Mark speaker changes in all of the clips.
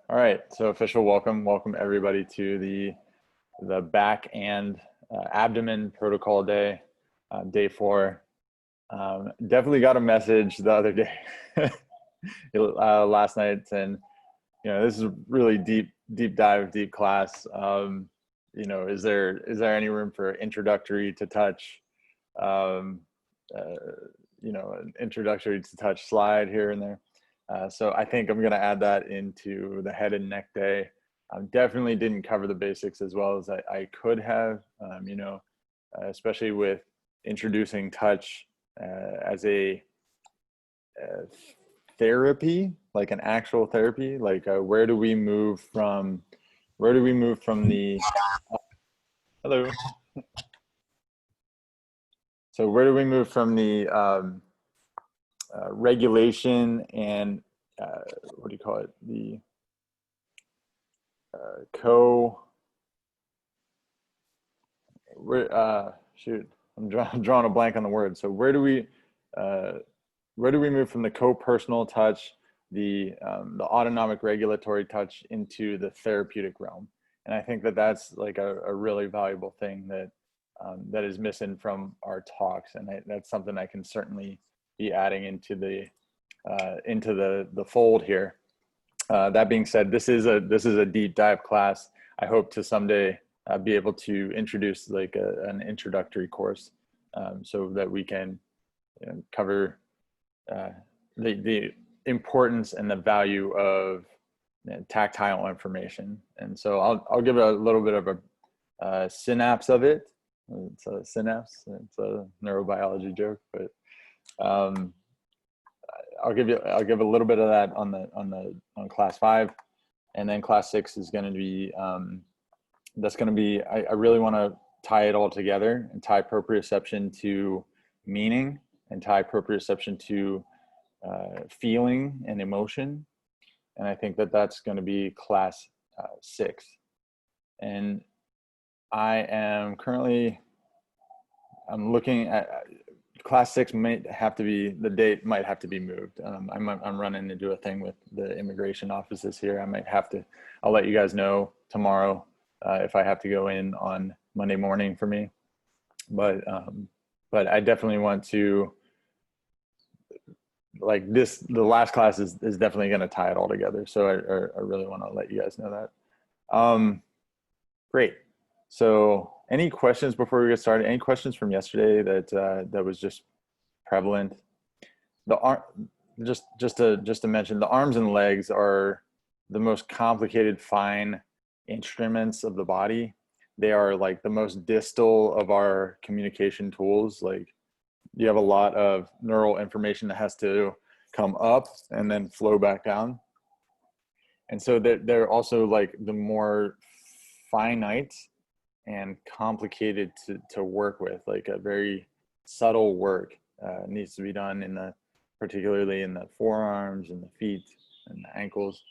Speaker 1: All right, so official welcome everybody to the back and abdomen protocol day, day 4. Definitely got a message the other day, last night, and this is really deep dive, deep class. Is there any room for introductory to touch? Um, uh, an introductory to touch slide here and there. So I think I'm going to add that into the head and neck day. Definitely didn't cover the basics as well as I could have, especially with introducing touch as a therapy, like an actual therapy. Like where do we move from the, hello. So where do we move from the regulation and what do you call it? The shoot, I'm drawing a blank on the word. So where do we move from the co-personal touch, the autonomic regulatory touch into the therapeutic realm? And I think that that's like a really valuable thing that that is missing from our talks, and that's something I can certainly be adding into the fold here. That being said, this is a deep dive class. I hope to someday be able to introduce like an introductory course, so that we can cover the importance and the value of tactile information. And so I'll give a little bit of a synapse of it. It's a synapse. It's a neurobiology joke, but I'll give a little bit of that on class 5, and then class 6 is going to be I really want to tie it all together and tie proprioception to meaning and tie proprioception to feeling and emotion. And I think that that's going to be class 6. And I'm looking at class 6 the date might have to be moved. I'm running into a thing with the immigration offices here. I'll let you guys know tomorrow if I have to go in on Monday morning for me. But I definitely want to, like this, the last class is definitely going to tie it all together. So I really want to let you guys know that. Great. So any questions before we get started? Any questions from yesterday that was just prevalent? Just to mention, the arms and legs are the most complicated fine instruments of the body. They are like the most distal of our communication tools. Like you have a lot of neural information that has to come up and then flow back down. And so they're also like the more finite and complicated to work with. Like a very subtle work needs to be done particularly in the forearms and the feet and the ankles.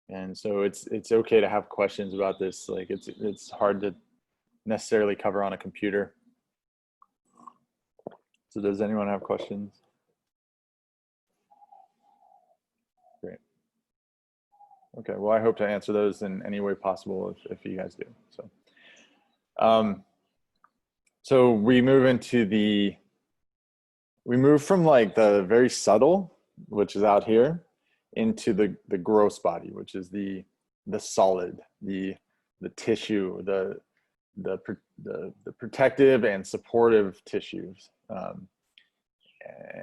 Speaker 1: And so it's okay to have questions about this. Like it's hard to necessarily cover on a computer. So does anyone have questions? Great. Okay, well, I hope to answer those in any way possible if you guys do. So we move from like the very subtle, which is out here, into the gross body, which is the solid, the tissue, the protective and supportive tissues.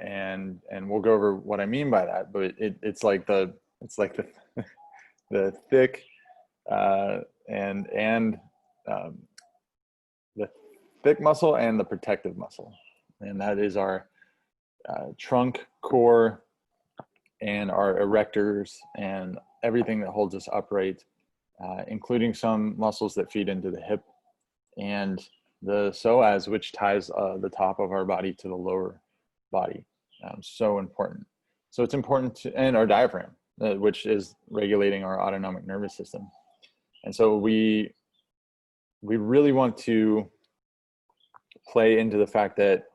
Speaker 1: And we'll go over what I mean by that, but it's like the the thick the thick muscle and the protective muscle, and that is our trunk, core, and our erectors and everything that holds us upright, including some muscles that feed into the hip, and the psoas, which ties the top of our body to the lower body. So important. So it's important and our diaphragm, which is regulating our autonomic nervous system. And so we really want to play into the fact that,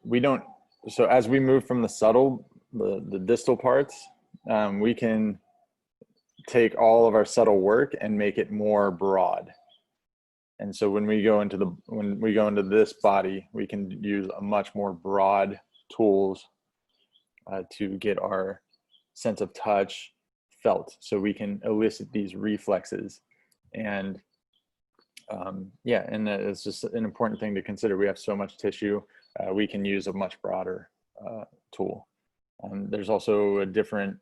Speaker 1: we don't, so as we move from the subtle, the distal parts we can take all of our subtle work and make it more broad. And so when we go into this body, we can use a much more broad tools to get our sense of touch felt. So we can elicit these reflexes. And yeah, and it's just an important thing to consider. We have so much tissue, we can use a much broader tool. There's also a different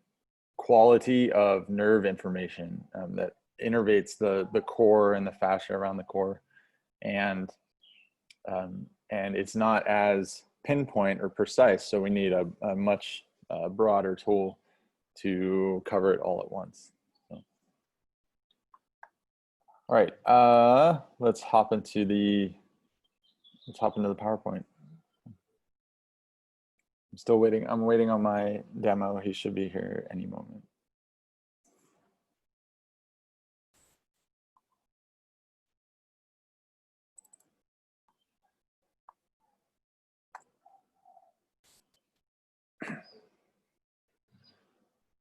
Speaker 1: quality of nerve information that innervates the core and the fascia around the core, and it's not as pinpoint or precise. So we need a much broader tool to cover it all at once. So. All right, let's hop into the PowerPoint. I'm still waiting. I'm waiting on my demo. He should be here any moment.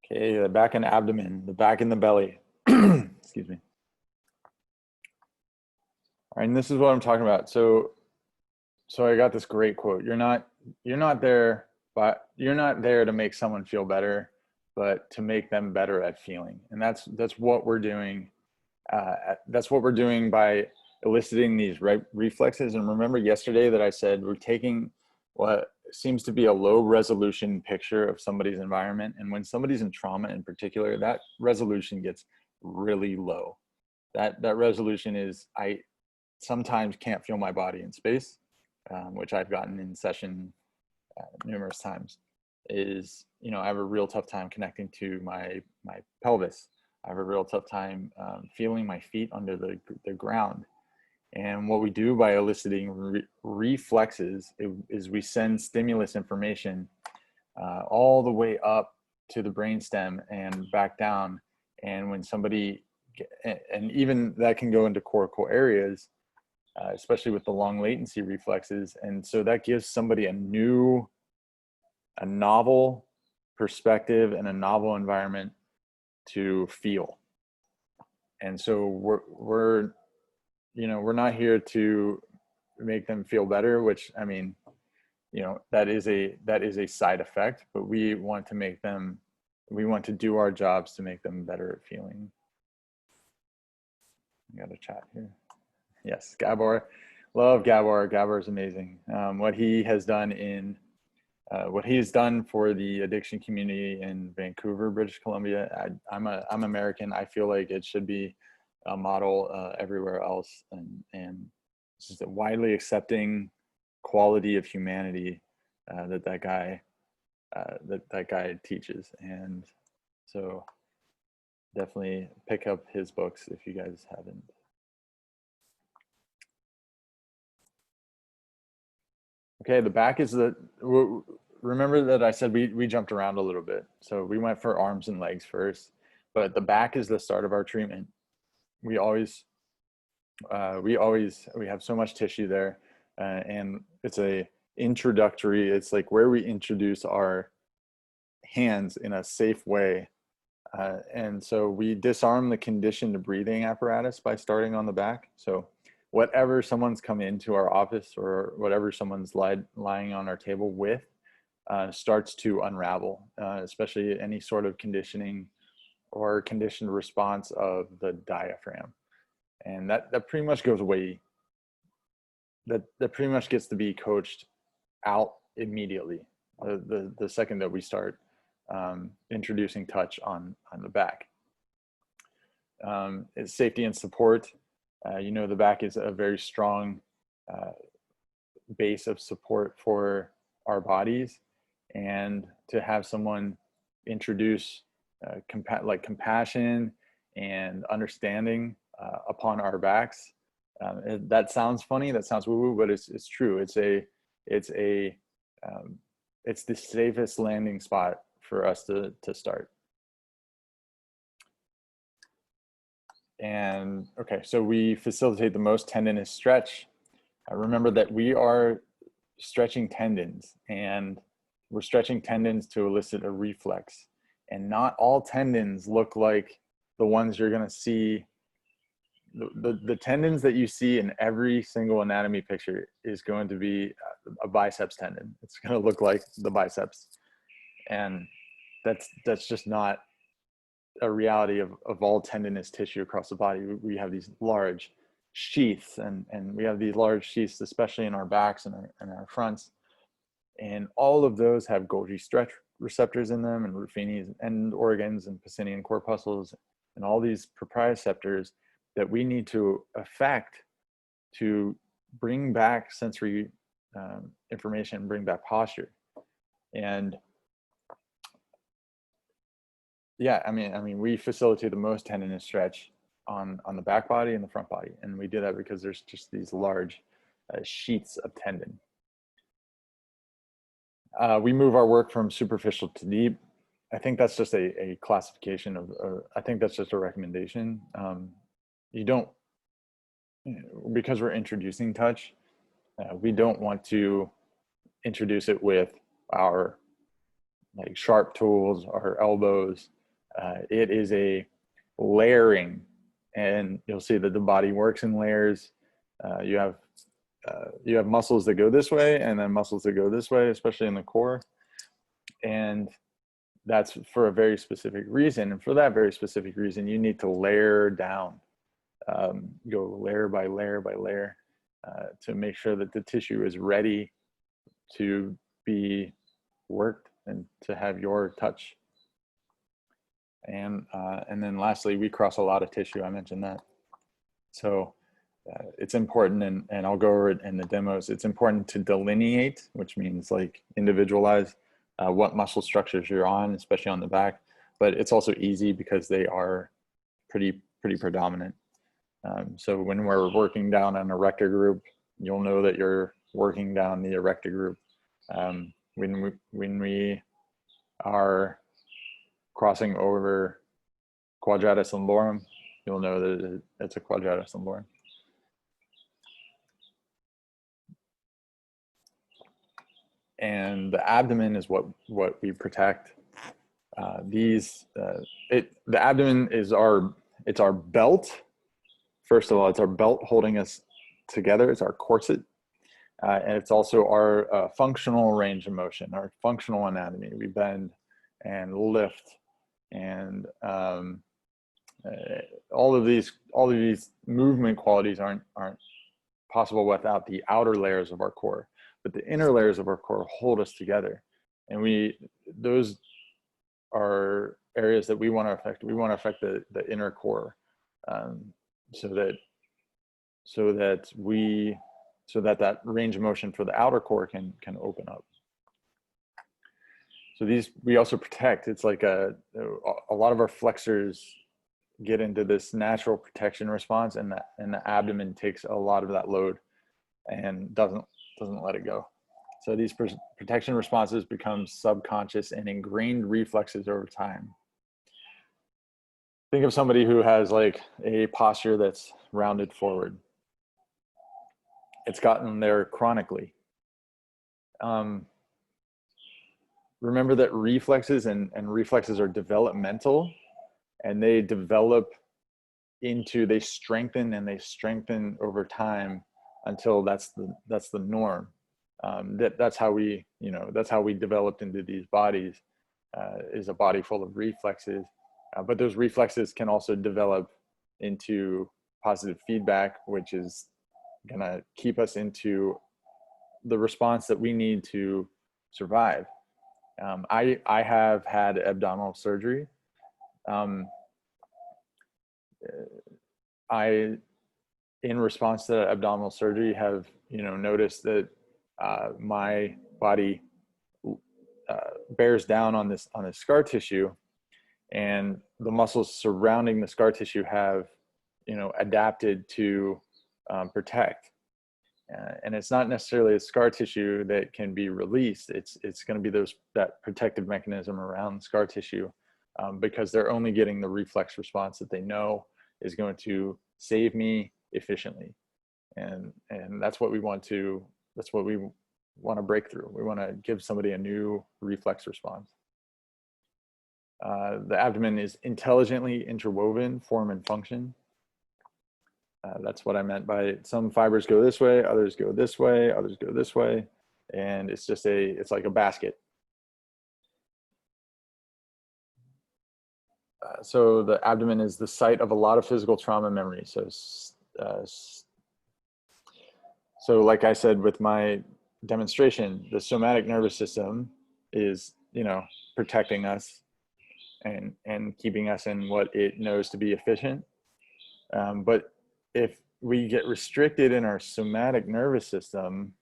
Speaker 1: Okay, the back and abdomen, the back and the belly. Excuse me. All right, and this is what I'm talking about. So I got this great quote. You're not there to make someone feel better, but to make them better at feeling. And that's what we're doing. That's what we're doing by eliciting these reflexes. And remember yesterday that I said we're taking what seems to be a low resolution picture of somebody's environment. And when somebody's in trauma in particular, that resolution gets really low. That resolution is, I sometimes can't feel my body in space, which I've gotten in session numerous times. Is, you know, I have a real tough time connecting to my pelvis. I have a real tough time feeling my feet under the ground. And what we do by eliciting reflexes is we send stimulus information all the way up to the brainstem and back down. And when somebody, and even that can go into cortical areas, especially with the long latency reflexes. And so that gives somebody a novel perspective and a novel environment to feel. And so we're not here to make them feel better, which, I mean, you know, that is a side effect, but we want to do our jobs to make them better at feeling. I got a chat here. Yes, Gabor, love Gabor. Gabor is amazing. What he has done for the addiction community in Vancouver, British Columbia. I'm American. I feel like it should be a model everywhere else, and it's just a widely accepting quality of humanity that guy teaches. And so definitely pick up his books if you guys haven't. Okay, the back is remember that I said we jumped around a little bit. So we went for arms and legs first, but the back is the start of our treatment. We have so much tissue there, and it's it's like where we introduce our hands in a safe way. And so we disarm the conditioned breathing apparatus by starting on the back. So whatever someone's come into our office or whatever someone's lying on our table with starts to unravel, especially any sort of conditioning or conditioned response of the diaphragm. And that pretty much goes away. That pretty much gets to be coached out immediately the second that we start introducing touch on the back. It's safety and support. You know, the back is a very strong base of support for our bodies, and to have someone introduce compassion and understanding upon our backs. That sounds funny. That sounds woo-woo, but it's true. It's the safest landing spot for us to start. And okay, so we facilitate the most tendinous stretch. Remember that we are stretching tendons, and we're stretching tendons to elicit a reflex. And not all tendons look like the ones you're going to see. The tendons that you see in every single anatomy picture is going to be a biceps tendon. It's going to look like the biceps. And that's just not a reality of all tendinous tissue across the body. We have these large sheaths, and we have these large sheaths, especially in our backs and our fronts. And all of those have Golgi stretch receptors in them, and Ruffini's end organs, and Pacinian corpuscles, and all these proprioceptors that we need to affect to bring back sensory information, bring back posture. And yeah, I mean, we facilitate the most tendinous stretch on the back body and the front body, and we do that because there's just these large sheets of tendon. We move our work from superficial to deep. I think that's just a classification of, I think that's just a recommendation. You don't, because we're introducing touch, we don't want to introduce it with our like sharp tools, our elbows. It is a layering, and you'll see that the body works in layers. You have muscles that go this way and then muscles that go this way, especially in the core. And that's for a very specific reason. And for that very specific reason, you need to layer down, go layer by layer by layer, to make sure that the tissue is ready to be worked and to have your touch. And then lastly, we cross a lot of tissue. I mentioned that. So it's important, and I'll go over it in the demos. It's important to delineate, which means like individualize what muscle structures you're on, especially on the back. But it's also easy because they are pretty predominant. So when we're working down an erector group, you'll know that you're working down the erector group. When we are crossing over quadratus lumborum, you'll know that it's a quadratus lumborum. And the abdomen is what we protect. The abdomen is our belt. First of all, it's our belt holding us together. It's our corset. And it's also our functional range of motion, our functional anatomy. We bend and lift, and all of these movement qualities aren't possible without the outer layers of our core. But the inner layers of our core hold us together, and those are areas that we want to affect. We want to affect the inner core, so that that range of motion for the outer core can open up. So we also protect. It's like a lot of our flexors get into this natural protection response, and the abdomen takes a lot of that load and doesn't let it go. So these protection responses become subconscious and ingrained reflexes over time. Think of somebody who has like a posture that's rounded forward. It's gotten there chronically. Remember that reflexes and reflexes are developmental, and they develop they strengthen and they strengthen over time until that's the norm. That's how we developed into these bodies, is a body full of reflexes. But those reflexes can also develop into positive feedback, which is gonna keep us into the response that we need to survive. I have had abdominal surgery. In response to that abdominal surgery, have noticed that my body bears down on this scar tissue, and the muscles surrounding the scar tissue have adapted to protect. And it's not necessarily a scar tissue that can be released. It's going to be that protective mechanism around scar tissue, because they're only getting the reflex response that they know is going to save me efficiently. And that's what we want to break through. We want to give somebody a new reflex response. The abdomen is intelligently interwoven, form and function. That's what I meant by some fibers go this way, others go this way, others go this way. And it's just it's like a basket. So the abdomen is the site of a lot of physical trauma memory. So like I said with my demonstration, the somatic nervous system is, protecting us and keeping us in what it knows to be efficient. But if we get restricted in our somatic nervous system,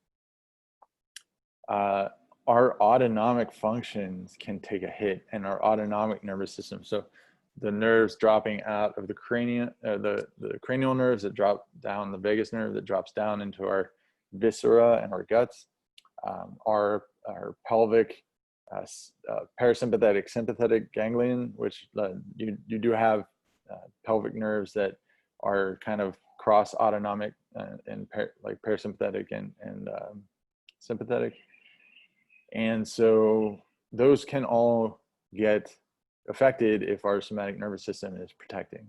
Speaker 1: our autonomic functions can take a hit, and our autonomic nervous system. So the nerves dropping out of the cranium, the cranial nerves that drop down, the vagus nerve that drops down into our viscera and our guts, our pelvic parasympathetic sympathetic ganglion, which you do have pelvic nerves that are kind of cross autonomic and like parasympathetic and sympathetic. And so those can all get affected if our somatic nervous system is protecting,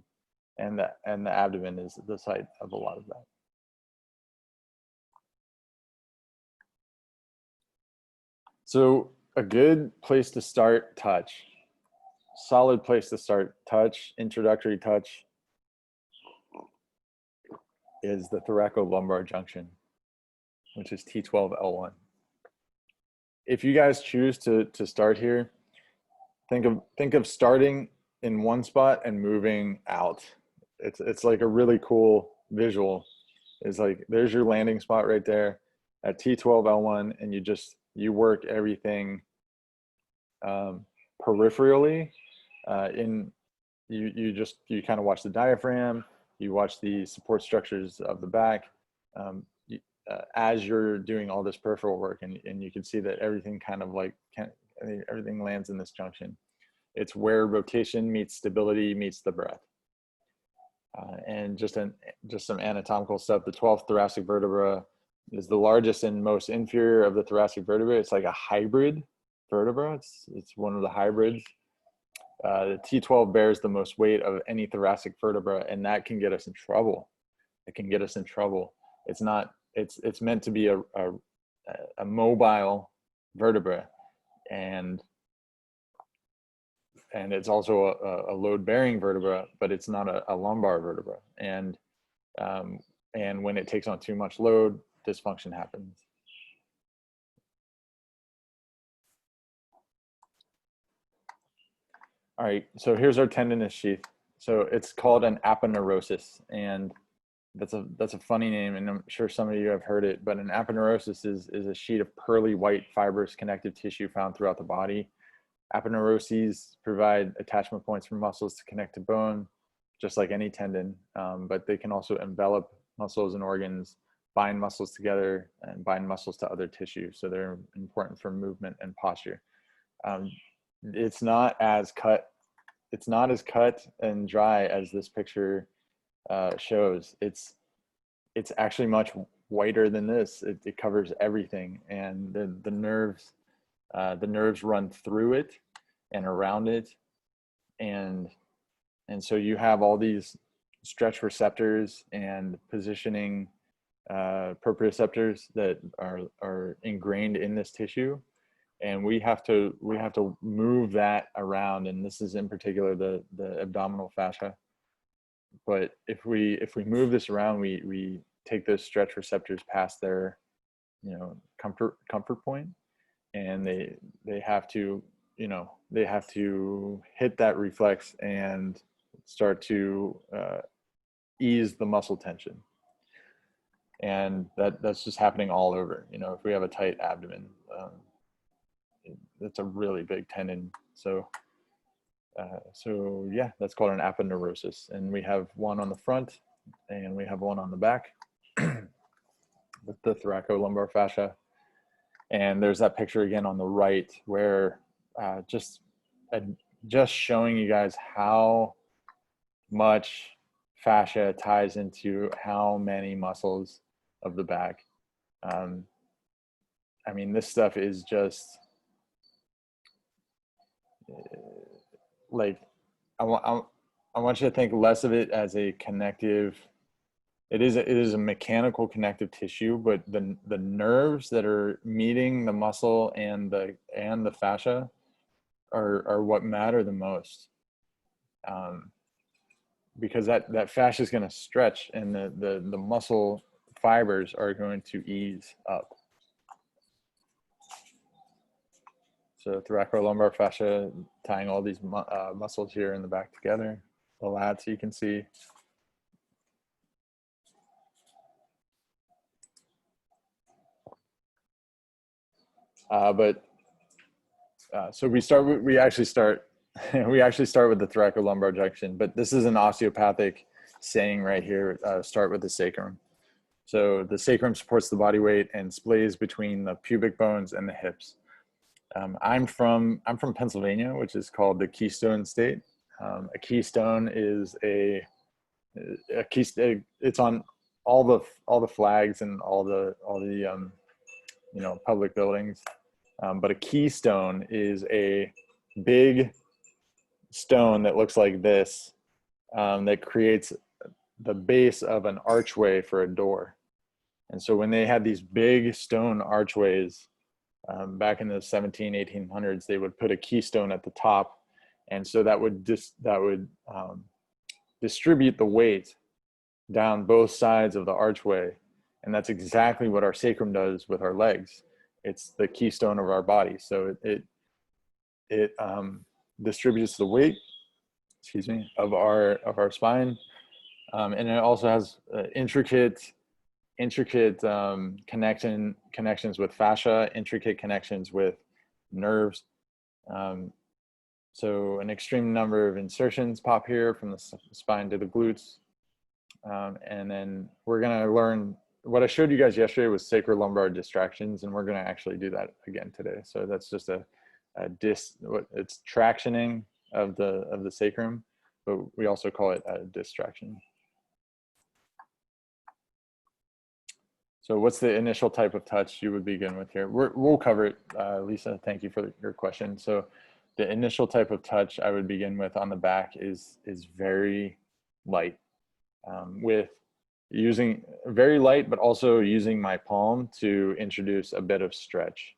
Speaker 1: and the abdomen is the site of a lot of that. So a good place to start touch, solid place to start touch, introductory touch, is the thoracolumbar junction, which is T12L1. If you guys choose to start here, think of starting in one spot and moving out. It's like a really cool visual. It's like there's your landing spot right there at T12L1, and you work everything peripherally. You kind of watch the diaphragm, you watch the support structures of the back as you're doing all this peripheral work, and you can see that everything kind of like everything lands in this junction. It's where rotation meets stability meets the breath. And just some anatomical stuff. The 12th thoracic vertebra is the largest and most inferior of the thoracic vertebrae. It's like a hybrid vertebra. It's one of the hybrids. The T12 bears the most weight of any thoracic vertebra, and that can get us in trouble. It can get us in trouble. It's meant to be a mobile vertebra, and it's also a load-bearing vertebra, but it's not a lumbar vertebra. And when it takes on too much load, dysfunction happens. All right, so here's our tendinous sheath. So it's called an aponeurosis, and that's a funny name, and I'm sure some of you have heard it, but an aponeurosis is a sheet of pearly white fibrous connective tissue found throughout the body. Aponeuroses provide attachment points for muscles to connect to bone, just like any tendon, but they can also envelop muscles and organs, bind muscles together, and bind muscles to other tissue. So they're important for movement and posture. It's not as cut and dry as this picture shows. It's actually much whiter than this. It covers everything, and the nerves run through it and around it, and so you have all these stretch receptors and positioning proprioceptors that are ingrained in this tissue, and we have to move that around. And this is in particular the abdominal fascia. But if we move this around, we take those stretch receptors past their comfort point, and they have to hit that reflex and start to ease the muscle tension. And that's just happening all over. If we have a tight abdomen, that's a really big tendon. So yeah, that's called an aponeurosis, and we have one on the front and we have one on the back with the thoracolumbar fascia. And there's that picture again on the right where just showing you guys how much fascia ties into how many muscles of the back. I mean, this stuff is just like I want you to think less of it as a connective. It is a mechanical connective tissue, but the nerves that are meeting the muscle and the fascia are what matter the most, because that fascia is going to stretch and the muscle fibers are going to ease up. So thoracolumbar fascia tying all these muscles here in the back together, the lats you can see. So we actually start with the thoracolumbar junction, but this is an osteopathic saying right here, start with the sacrum. So the sacrum supports the body weight and splays between the pubic bones and the hips. I'm from Pennsylvania, which is called the Keystone State. A keystone is a keystone. It's on all the flags and all the public buildings. But a keystone is a big stone that looks like this, that creates the base of an archway for a door. And so when they had these big stone archways, back in the 1800s, they would put a keystone at the top. And so that would distribute the weight down both sides of the archway. And that's exactly what our sacrum does with our legs. It's the keystone of our body. So it distributes the weight, of our spine. And it also has intricate connections with fascia, intricate connections with nerves. So an extreme number of insertions pop here from the spine to the glutes. And then we're gonna learn, what I showed you guys yesterday was sacrolumbar distractions, and we're gonna actually do that again today. So that's just it's tractioning of the sacrum, but we also call it a distraction. So what's the initial type of touch you would begin with here? We'll cover it, Lisa, thank you for your question. So the initial type of touch I would begin with on the back is very light, with using very light, but also using my palm to introduce a bit of stretch.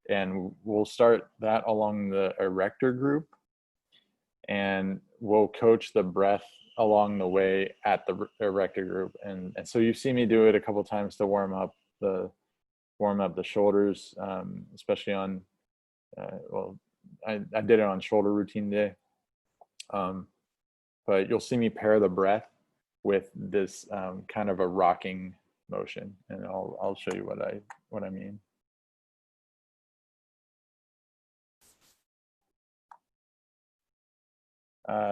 Speaker 1: And we'll start that along the erector group, and we'll coach the breath along the way at the erector group. And so you see me do it a couple times to warm up the shoulders, especially on, I did it on shoulder routine day. But you'll see me pair the breath with this kind of a rocking motion, and I'll show you what I mean.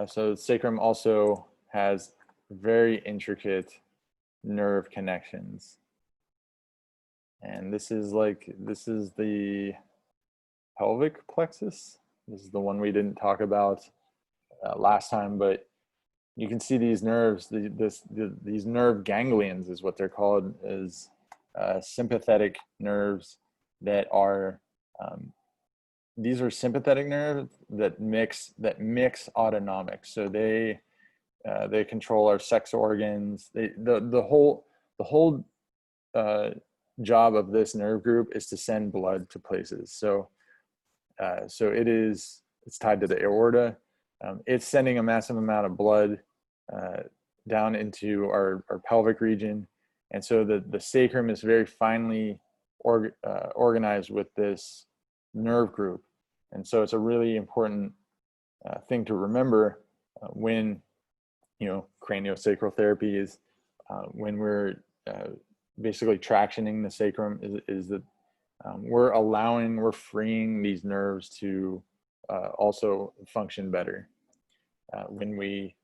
Speaker 1: So the sacrum also has very intricate nerve connections. And this is the pelvic plexus. This is the one we didn't talk about last time, but you can see these nerves, these nerve ganglions is what they're called, is sympathetic nerves that are, these are sympathetic nerves that mix autonomic. So they control our sex organs. The whole job of this nerve group is to send blood to places. So it's tied to the aorta. It's sending a massive amount of blood down into our pelvic region. And so the sacrum is very finely organized with this nerve group. And so it's a really important thing to remember when, craniosacral therapy is, when we're basically tractioning the sacrum, is that we're freeing these nerves to also function better. When we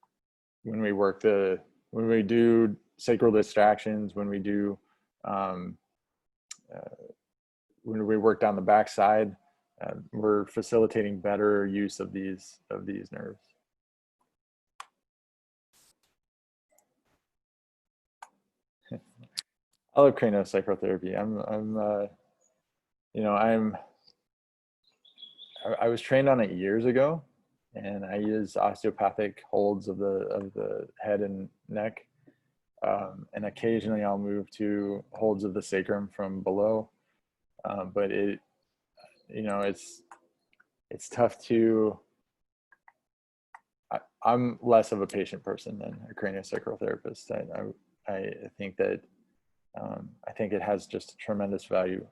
Speaker 1: do sacral distractions, when we work down the backside, we're facilitating better use of these nerves. I love craniosacral therapy. I was trained on it years ago, and I use osteopathic holds of the head and neck. And occasionally I'll move to holds of the sacrum from below. But it, you know, it's tough to, I'm less of a patient person than a craniosacral therapist. I think that, I think it has just tremendous value.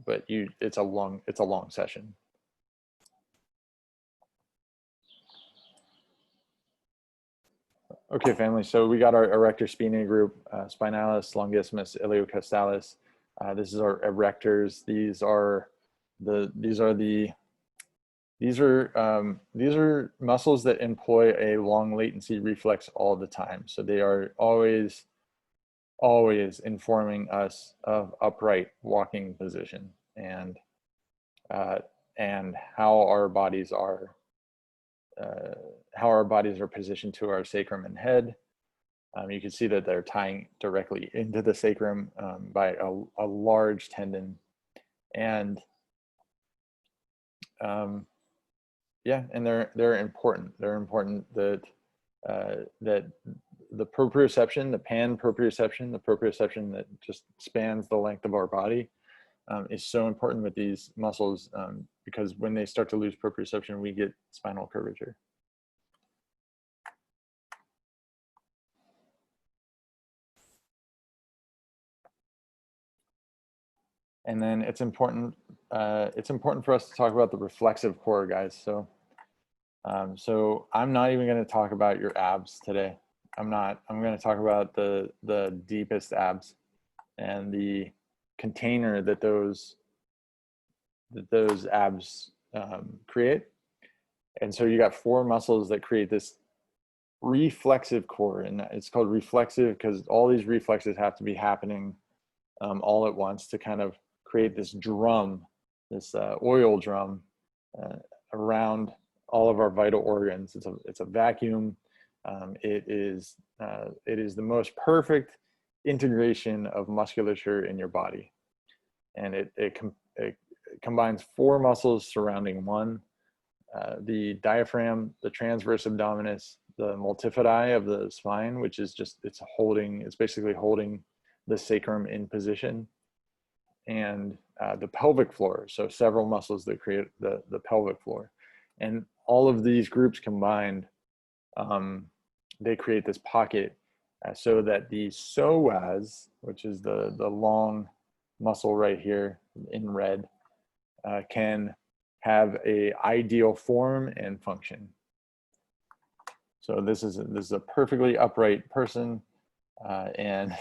Speaker 1: But it's a long session. Okay, family. So we got our erector spinae group, spinalis, longissimus, iliocostalis. This is our erectors. These are muscles that employ a long latency reflex all the time. So they are always informing us of upright walking position and how our bodies are positioned to our sacrum and head. You can see that they're tying directly into the sacrum by a large tendon, and yeah, and they're important. They're important that that the proprioception, the pan proprioception, the proprioception that just spans the length of our body, is so important with these muscles, because when they start to lose proprioception, we get spinal curvature. And then it's important for us to talk about the reflexive core, guys. So I'm not even going to talk about your abs today. I'm going to talk about the deepest abs and the container that those abs create. And so you got 4 muscles that create this reflexive core, and it's called reflexive because all these reflexes have to be happening all at once to kind of create this drum, this oil drum around all of our vital organs. It's a vacuum. It is the most perfect integration of musculature in your body, and it combines 4 muscles surrounding one: the diaphragm, the transverse abdominis, the multifidi of the spine, which is just it's basically holding the sacrum in position, and the pelvic floor. So several muscles that create the pelvic floor, and all of these groups combined, they create this pocket so that the psoas, which is the long muscle right here in red, can have a ideal form and function. So this is a perfectly upright person, and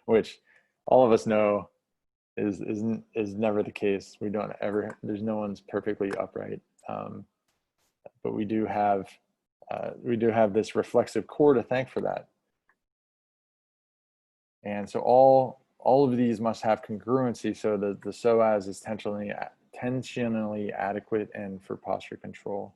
Speaker 1: which all of us know is never the case. There's no one's perfectly upright, but we do have this reflexive core to thank for that. And so all of these must have congruency so that the psoas is tensionally adequate and for posture control.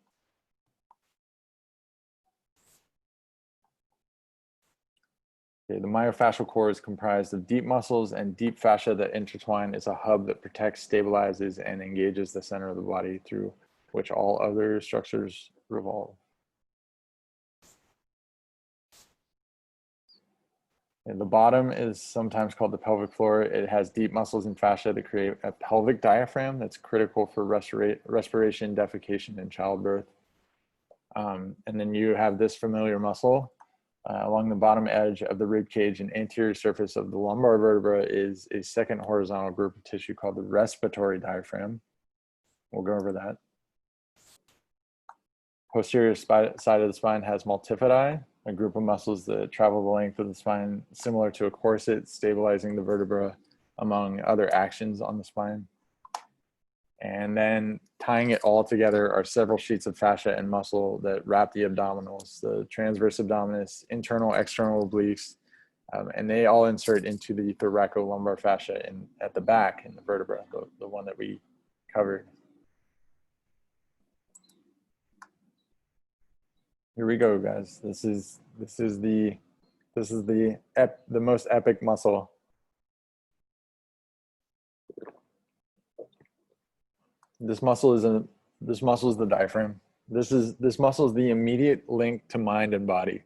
Speaker 1: Okay, the myofascial core is comprised of deep muscles and deep fascia that intertwine. It's a hub that protects, stabilizes, and engages the center of the body through which all other structures revolve. And the bottom is sometimes called the pelvic floor. It has deep muscles and fascia that create a pelvic diaphragm that's critical for respiration, defecation, and childbirth. And then you have this familiar muscle along the bottom edge of the rib cage and anterior surface of the lumbar vertebra is a second horizontal group of tissue called the respiratory diaphragm. We'll go over that. Posterior side of the spine has multifidi, a group of muscles that travel the length of the spine, similar to a corset, stabilizing the vertebra, among other actions on the spine. And then tying it all together are several sheets of fascia and muscle that wrap the abdominals, the transverse abdominis, internal, external obliques, and they all insert into the thoracolumbar fascia at the back in the vertebra, the one that we covered. Here we go, guys. This is the most epic muscle. This muscle This muscle is the diaphragm. This muscle is the immediate link to mind and body.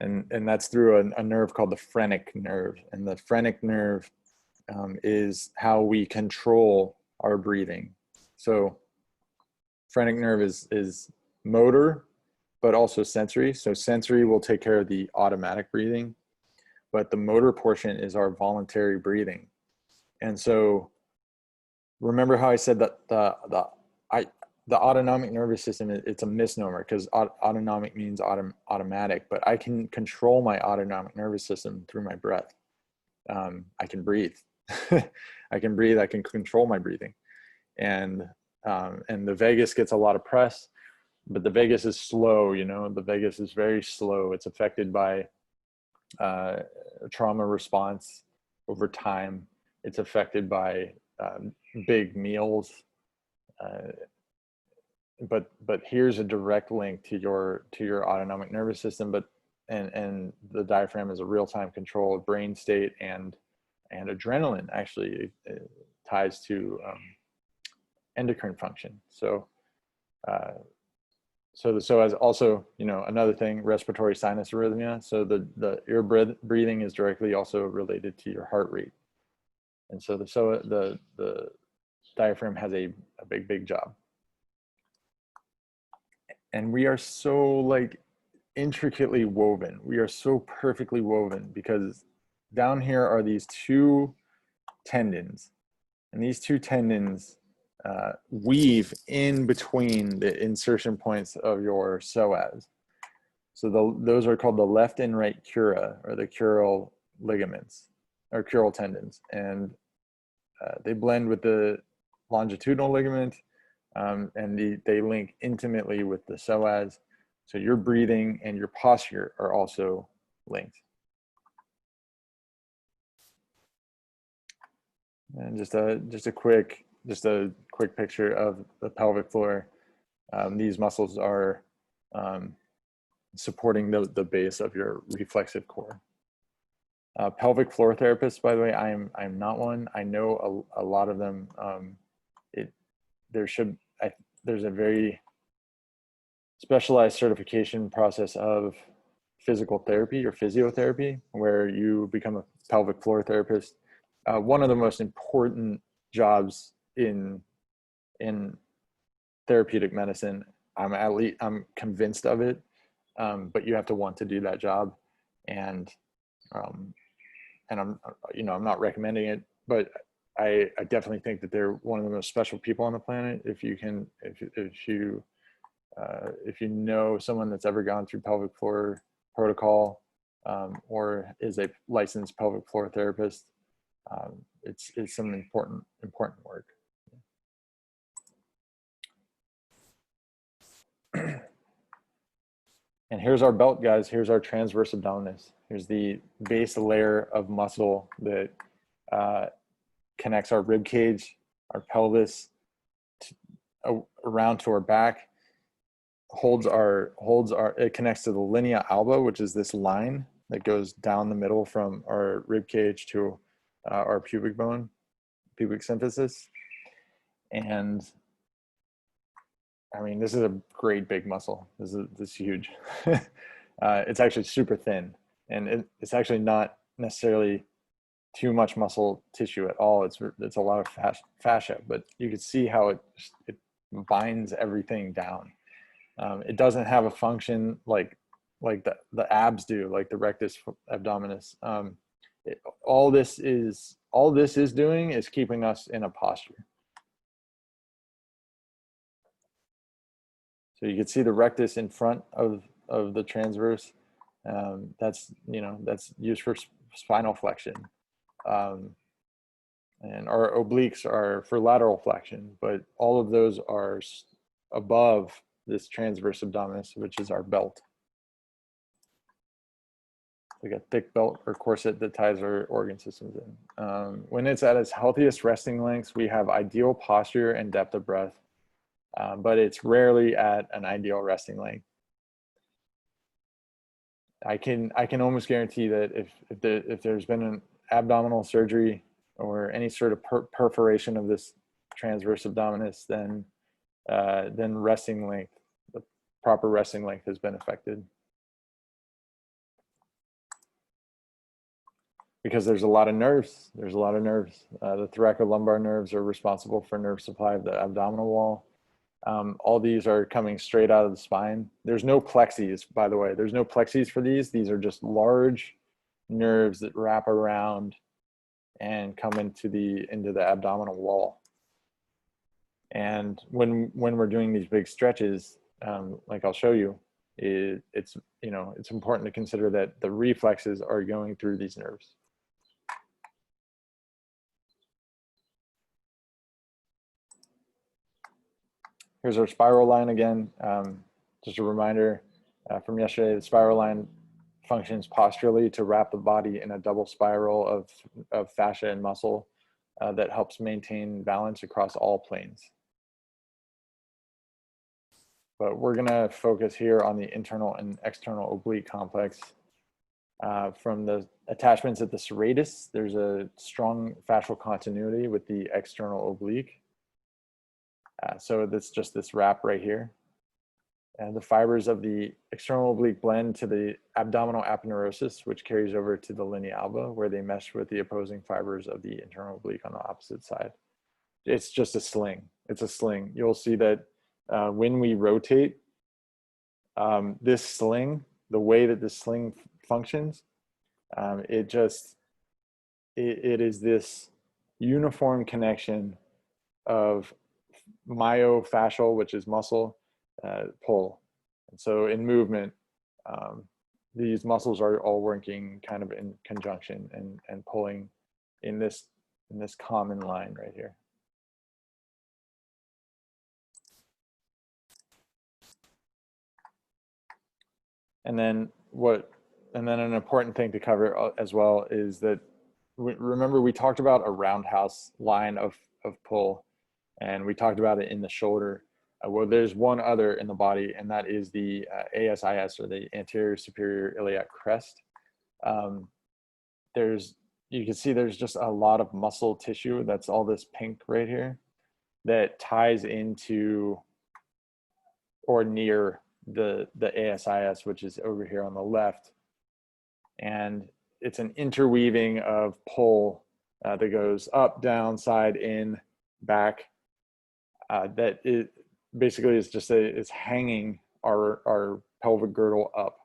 Speaker 1: And that's through a nerve called the phrenic nerve. And the phrenic nerve is how we control our breathing. So phrenic nerve is motor, but also sensory. So sensory will take care of the automatic breathing, but the motor portion is our voluntary breathing. And so remember how I said that the autonomic nervous system, it's a misnomer because autonomic means automatic, but I can control my autonomic nervous system through my breath. I can breathe. I can breathe. I can control my breathing. And the vagus gets a lot of press, but the vagus is slow. The vagus is very slow. It's affected by trauma response over time. It's affected by big meals. But here's a direct link to your autonomic nervous system. And the diaphragm is a real-time control of brain state, and adrenaline actually ties to endocrine function. So as also, another thing, respiratory sinus arrhythmia. So your breathing is directly also related to your heart rate. And so the diaphragm has a big job. And we are so intricately woven. We are so perfectly woven because down here are these two tendons, and these two tendons weave in between the insertion points of your psoas. So those are called the left and right cura, or the crural ligaments, or crural tendons. And they blend with the longitudinal ligament, and they link intimately with the psoas. So your breathing and your posture are also linked. And just a quick picture of the pelvic floor. These muscles are supporting the base of your reflexive core. Pelvic floor therapists, by the way, I'm not one. I know a lot of them. There's a very specialized certification process of physical therapy or physiotherapy where you become a pelvic floor therapist. One of the most important jobs in therapeutic medicine. I'm convinced of it, but you have to want to do that job, and I'm not recommending it, but I definitely think that they're one of the most special people on the planet. If you know someone that's ever gone through pelvic floor protocol, or is a licensed pelvic floor therapist, it's some important work. And here's our belt, guys. Here's our transverse abdominis. Here's the base layer of muscle that connects our rib cage, our pelvis, around to our back. It connects to the linea alba, which is this line that goes down the middle from our rib cage to our pubic bone, pubic symphysis. And I mean, this is a great big muscle. This is huge. It's actually super thin, and it's actually not necessarily too much muscle tissue at all. It's a lot of fascia, but you can see how it binds everything down. It doesn't have a function like the abs do, like the rectus abdominis. All this is doing is keeping us in a posture. So you can see the rectus in front of the transverse. That's used for spinal flexion. And our obliques are for lateral flexion, but all of those are above this transverse abdominis, which is our belt. Like a thick belt or corset that ties our organ systems in. When it's at its healthiest resting lengths, we have ideal posture and depth of breath, but it's rarely at an ideal resting length. I can almost guarantee that if there's been an abdominal surgery or any sort of perforation of this transverse abdominis, then resting length, the proper resting length has been affected. Because there's a lot of nerves. There's a lot of nerves. The thoracolumbar nerves are responsible for nerve supply of the abdominal wall. All these are coming straight out of the spine. There's no plexes, by the way. There's no plexes for these. These are just large nerves that wrap around and come into the abdominal wall. And when we're doing these big stretches, like I'll show you, it's important to consider that the reflexes are going through these nerves. Here's our spiral line again. Just a reminder from yesterday, the spiral line functions posturally to wrap the body in a double spiral of fascia and muscle that helps maintain balance across all planes. But we're gonna focus here on the internal and external oblique complex. From the attachments at the serratus, there's a strong fascial continuity with the external oblique. So that's just this wrap right here. And the fibers of the external oblique blend to the abdominal aponeurosis, which carries over to the linea alba, where they mesh with the opposing fibers of the internal oblique on the opposite side. It's just a sling. It's a sling. You'll see that when we rotate, this sling, the way that this sling functions, it is this uniform connection of myofascial, which is muscle, pull. And so in movement, these muscles are all working kind of in conjunction and pulling in this common line right here. And then an important thing to cover as well is that remember we talked about a roundhouse line of pull, and we talked about it in the shoulder. Well, there's one other in the body, and that is the ASIS, or the anterior superior iliac crest. You can see there's just a lot of muscle tissue. That's all this pink right here that ties into or near the ASIS, which is over here on the left. And it's an interweaving of pull that goes up, down, side, in, back. That it basically is just it's hanging our pelvic girdle up.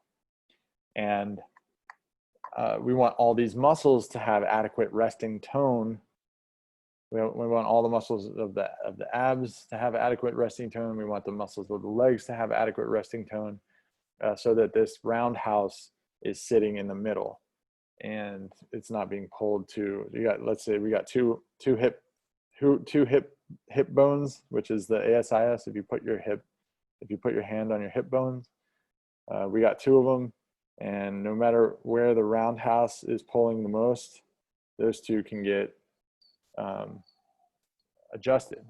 Speaker 1: And we want all these muscles to have adequate resting tone. We want all the muscles of the abs to have adequate resting tone. We want the muscles of the legs to have adequate resting tone, so that this roundhouse is sitting in the middle and it's not being pulled to. Let's say we got two hip bones, which is the ASIS. If you put your hand on your hip bones, we got two of them, and no matter where the roundhouse is pulling the most, those two can get adjusted.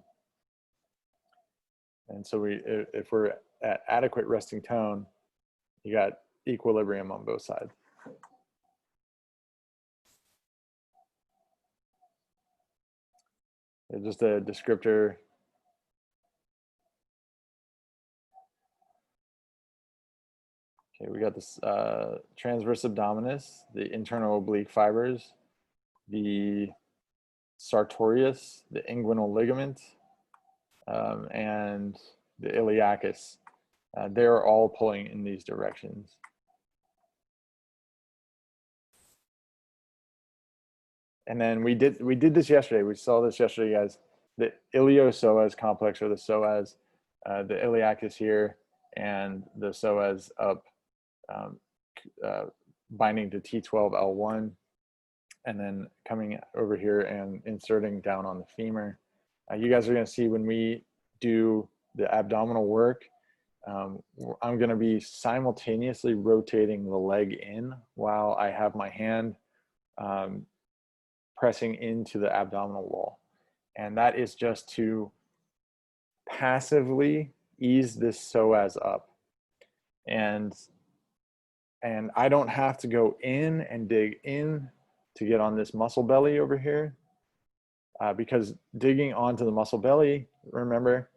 Speaker 1: And so if we're at adequate resting tone, you got equilibrium on both sides. It's just a descriptor. Okay, we got this transverse abdominis, the internal oblique fibers, the sartorius, the inguinal ligament, and the iliacus. They're all pulling in these directions. And then we did this yesterday. We saw this yesterday, guys. The iliopsoas complex, or the psoas, the iliacus here, and the psoas up, binding to T12L1, and then coming over here and inserting down on the femur. You guys are going to see when we do the abdominal work, I'm going to be simultaneously rotating the leg in while I have my hand pressing into the abdominal wall. And that is just to passively ease this psoas up. And I don't have to go in and dig in to get on this muscle belly over here. because digging onto the muscle belly, remember,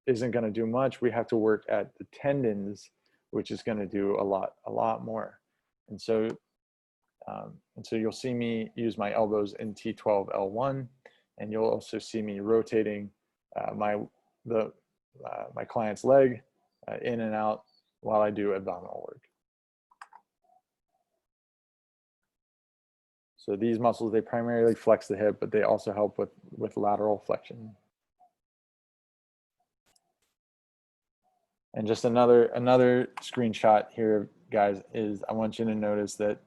Speaker 1: isn't going to do much. We have to work at the tendons, which is going to do a lot more. And so you'll see me use my elbows in T12 L1, and you'll also see me rotating my client's leg in and out while I do abdominal work. So these muscles, they primarily flex the hip, but they also help with lateral flexion. And just another screenshot here, guys, is I want you to notice that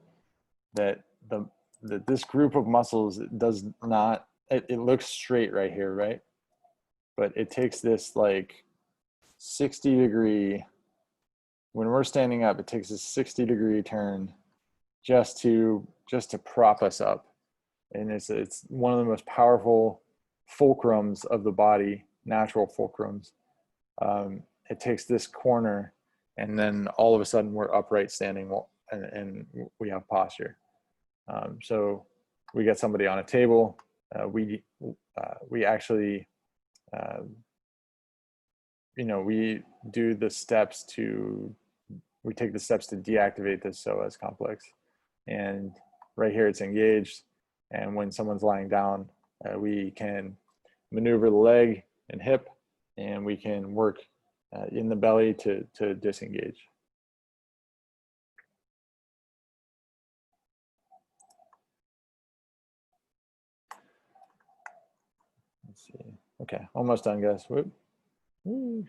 Speaker 1: this group of muscles does not, it looks straight right here, right? But it takes this like 60-degree, when we're standing up, it takes a 60-degree turn just to prop us up. And it's one of the most powerful fulcrums of the body, natural fulcrums. It takes this corner, and then all of a sudden we're upright standing, and we have posture. So we get somebody on a table. We actually, we do the steps we take the steps to deactivate this psoas complex. And right here it's engaged. And when someone's lying down, we can maneuver the leg and hip, and we can work in the belly to disengage. Let's see. Okay, almost done, guys. Whoop. Woo.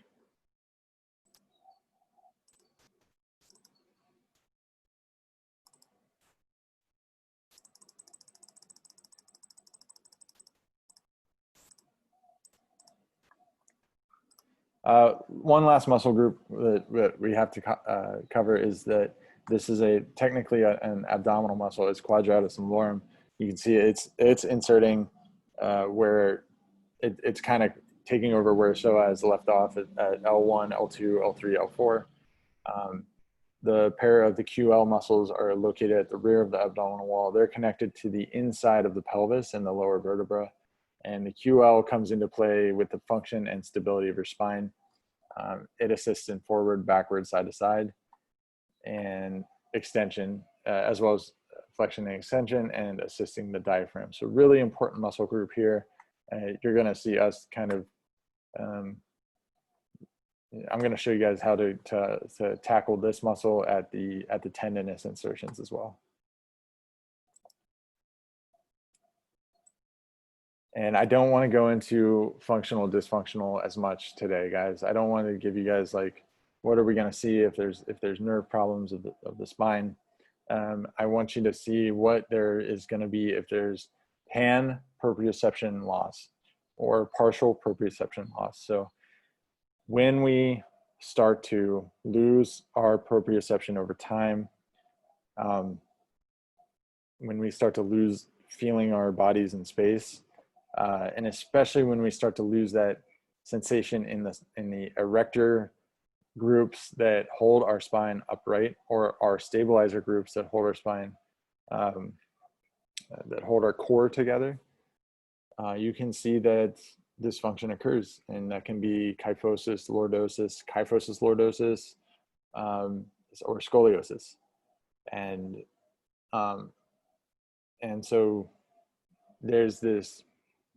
Speaker 1: One last muscle group that we have to cover is that this is technically an abdominal muscle. It's quadratus lumborum. You can see it's inserting where it's kind of taking over where psoas left off at L1, L2, L3, L4. The pair of the QL muscles are located at the rear of the abdominal wall. They're connected to the inside of the pelvis and the lower vertebra. And the QL comes into play with the function and stability of your spine. It assists in forward, backward, side to side, and extension, as well as flexion and extension, and assisting the diaphragm. So really important muscle group here. You're going to see us kind of, I'm going to show you guys how to tackle this muscle at the tendinous insertions as well. And I don't want to go into functional, dysfunctional as much today, guys. I don't want to give you guys like, what are we going to see if there's nerve problems of the spine. I want you to see what there is going to be if there's pan proprioception loss or partial proprioception loss. So when we start to lose our proprioception over time, when we start to lose feeling our bodies in space, and especially when we start to lose that sensation in the erector groups that hold our spine upright, or our stabilizer groups that hold our spine, that hold our core together, you can see that dysfunction occurs, and that can be kyphosis lordosis, or scoliosis. And so there's this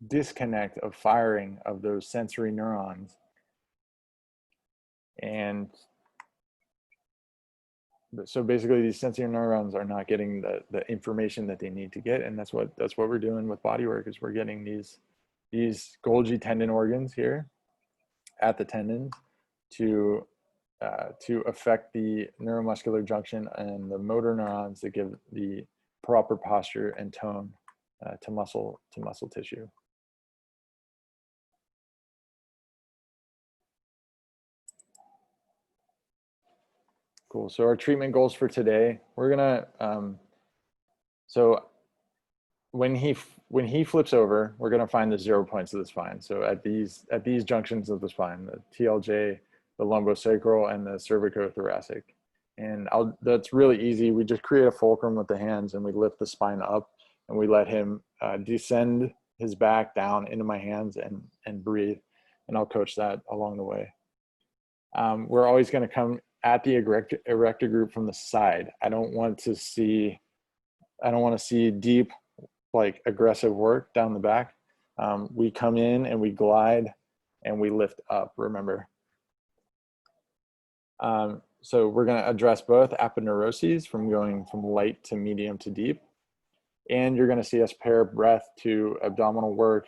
Speaker 1: disconnect of firing of those sensory neurons, and so basically these sensory neurons are not getting the information that they need to get. And that's what we're doing with body work, is we're getting these Golgi tendon organs here at the tendons to affect the neuromuscular junction and the motor neurons that give the proper posture and tone to muscle tissue. Cool. So our treatment goals for today, we're gonna, so when he flips over, we're gonna find the 0 points of the spine. So at these junctions of the spine, the TLJ, the lumbosacral, and the cervicothoracic. And that's really easy. We just create a fulcrum with the hands, and we lift the spine up, and we let him descend his back down into my hands and breathe. And I'll coach that along the way. We're always going to come at the erector group from the side. I don't want to see deep, like aggressive work down the back. We come in and we glide and we lift up, remember. So we're going to address both aponeuroses from going from light to medium to deep. And you're going to see us pair breath to abdominal work,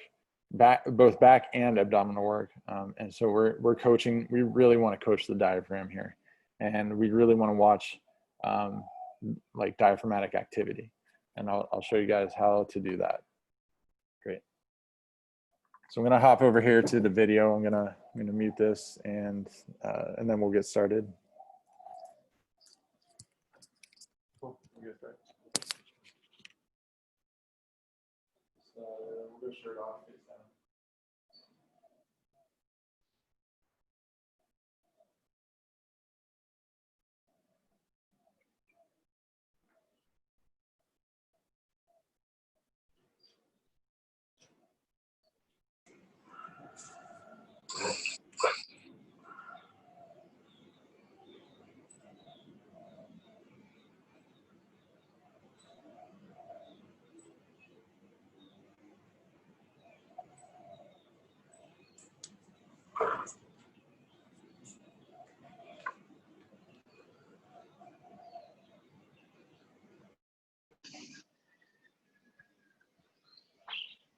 Speaker 1: both back and abdominal work. And so we're coaching, we really want to coach the diaphragm here. And we really want to watch like diaphragmatic activity. And I'll show you guys how to do that. Great. So I'm going to hop over here to the video. I'm going to mute this and then we'll get started. Cool. We'll get started. So we'll go shirt off, face down.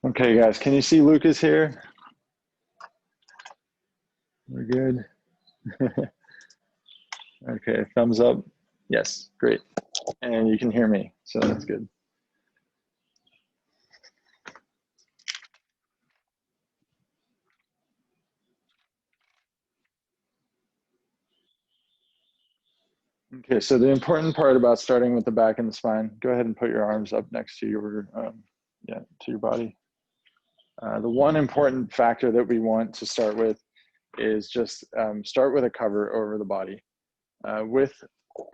Speaker 1: Okay, guys, can you see Lucas here? We're good. Okay, thumbs up. Yes, great. And you can hear me, so that's good. Okay, so the important part about starting with the back and the spine, go ahead and put your arms up next to your, to your body. The one important factor that we want to start with is just start with a cover over the body. With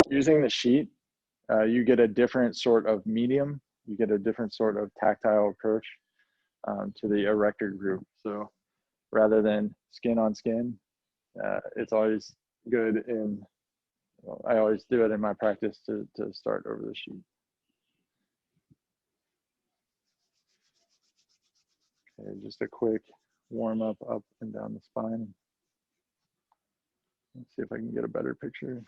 Speaker 1: using the sheet, you get a different sort of medium, you get a different sort of tactile approach to the erector group. So rather than skin on skin, it's always good in, well, I always do it in my practice to start over the sheet. Okay, just a quick warm up and down the spine. Let's see if I can get a better picture.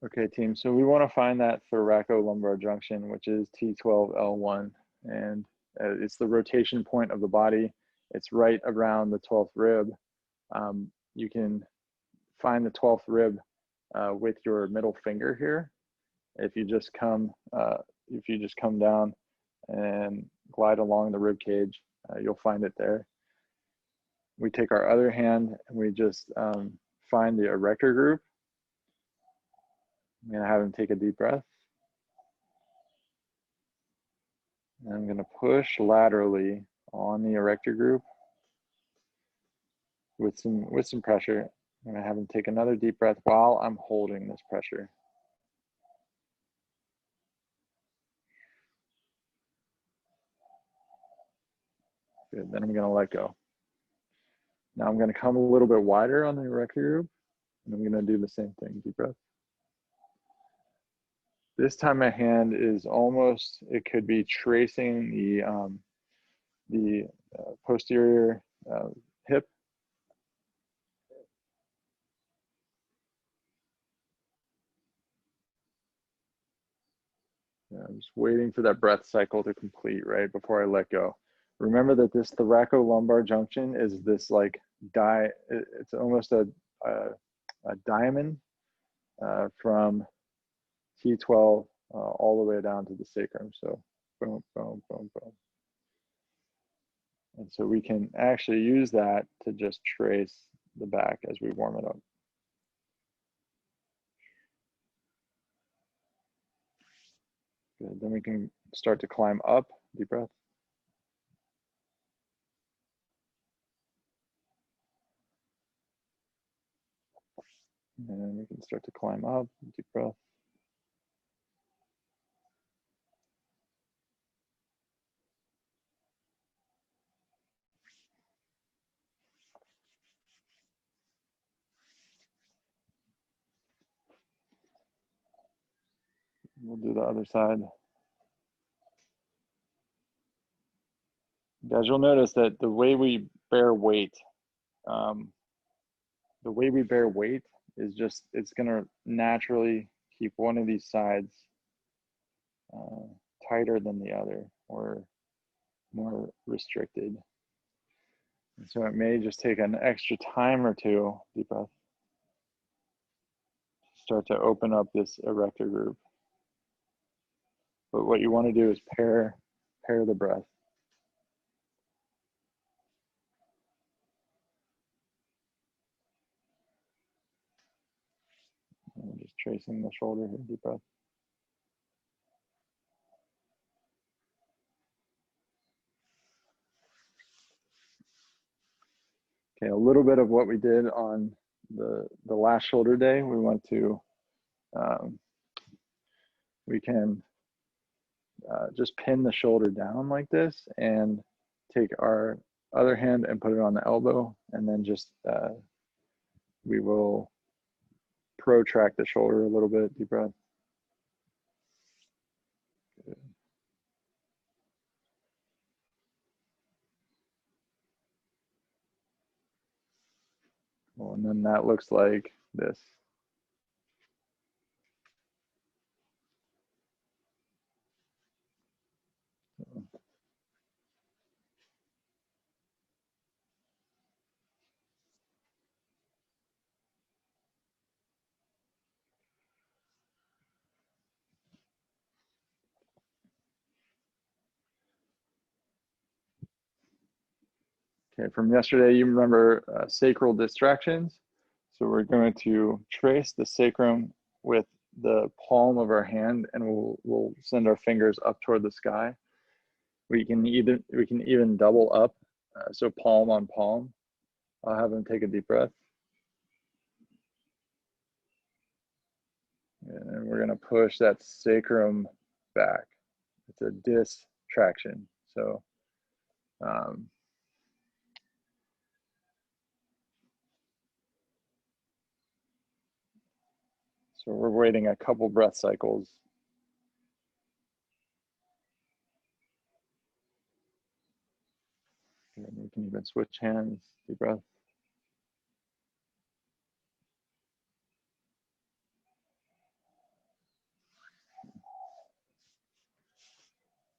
Speaker 1: Okay, team, so we want to find that thoracolumbar junction, which is T12L1, and it's the rotation point of the body. It's right around the 12th rib. You can find the 12th rib with your middle finger here. If you just come down and glide along the rib cage, you'll find it there. We take our other hand and we just find the erector group. I'm going to have him take a deep breath. And I'm going to push laterally on the erector group with some pressure. I'm going to have him take another deep breath while I'm holding this pressure. Good. Then I'm going to let go. Now I'm going to come a little bit wider on the erector group, and I'm going to do the same thing. Deep breath. This time my hand is almost, it could be tracing the posterior hip. I'm just waiting for that breath cycle to complete right before I let go. Remember that this thoracolumbar junction is this like it's almost a diamond from T12 all the way down to the sacrum. So boom, boom, boom, boom. And so we can actually use that to just trace the back as we warm it up. Good. Then we can start to climb up. Deep breath. And we can start to climb up, deep breath. We'll do the other side. Guys, you'll notice that the way we bear weight, is just, it's gonna naturally keep one of these sides tighter than the other or more restricted. And so it may just take an extra time or two, deep breath, start to open up this erector group. But what you want to do is pair the breath. And we're just tracing the shoulder here, deep breath. Okay, a little bit of what we did on the last shoulder day, we want to, we can just pin the shoulder down like this and take our other hand and put it on the elbow, and then just, we will protract the shoulder a little bit, deep breath. Good. Cool. And then that looks like this. Okay, from yesterday, you remember sacral distractions. So we're going to trace the sacrum with the palm of our hand, and we'll send our fingers up toward the sky. We can even double up, so palm on palm. I'll have them take a deep breath. And we're gonna push that sacrum back. It's a distraction. So so we're waiting a couple breath cycles. And we can even switch hands, deep breath.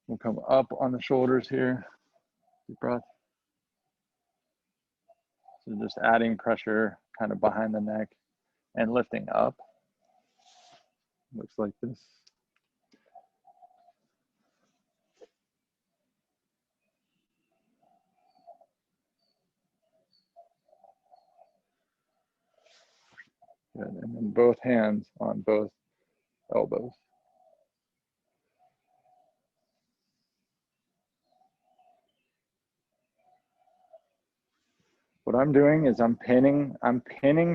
Speaker 1: We'll come up on the shoulders here, deep breath. So just adding pressure kind of behind the neck and lifting up. Looks like this. Good. And then both hands on both elbows. What I'm doing is I'm pinning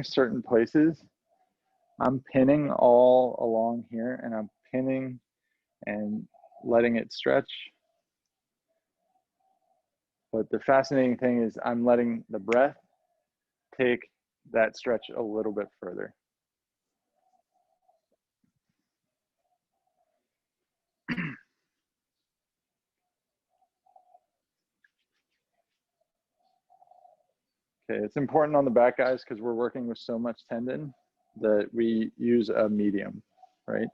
Speaker 1: certain places. I'm pinning all along here, and I'm pinning and letting it stretch. But the fascinating thing is I'm letting the breath take that stretch a little bit further. Okay, it's important on the back, guys, because we're working with so much tendon that we use a medium, right?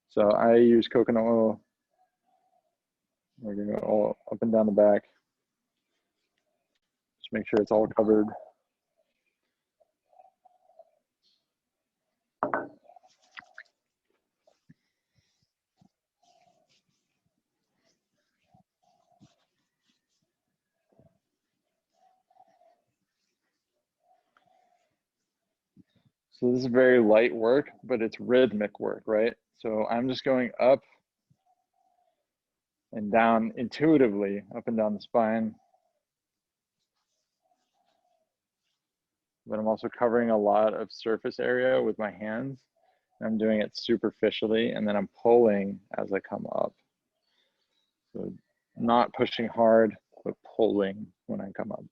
Speaker 1: So I use coconut oil. We're gonna go all up and down the back. Just make sure it's all covered. So this is very light work, but it's rhythmic work, right? So I'm just going up and down intuitively, up and down the spine. but I'm also covering a lot of surface area with my hands. I'm doing it superficially, and then I'm pulling as I come up. So not pushing hard, but pulling when I come up.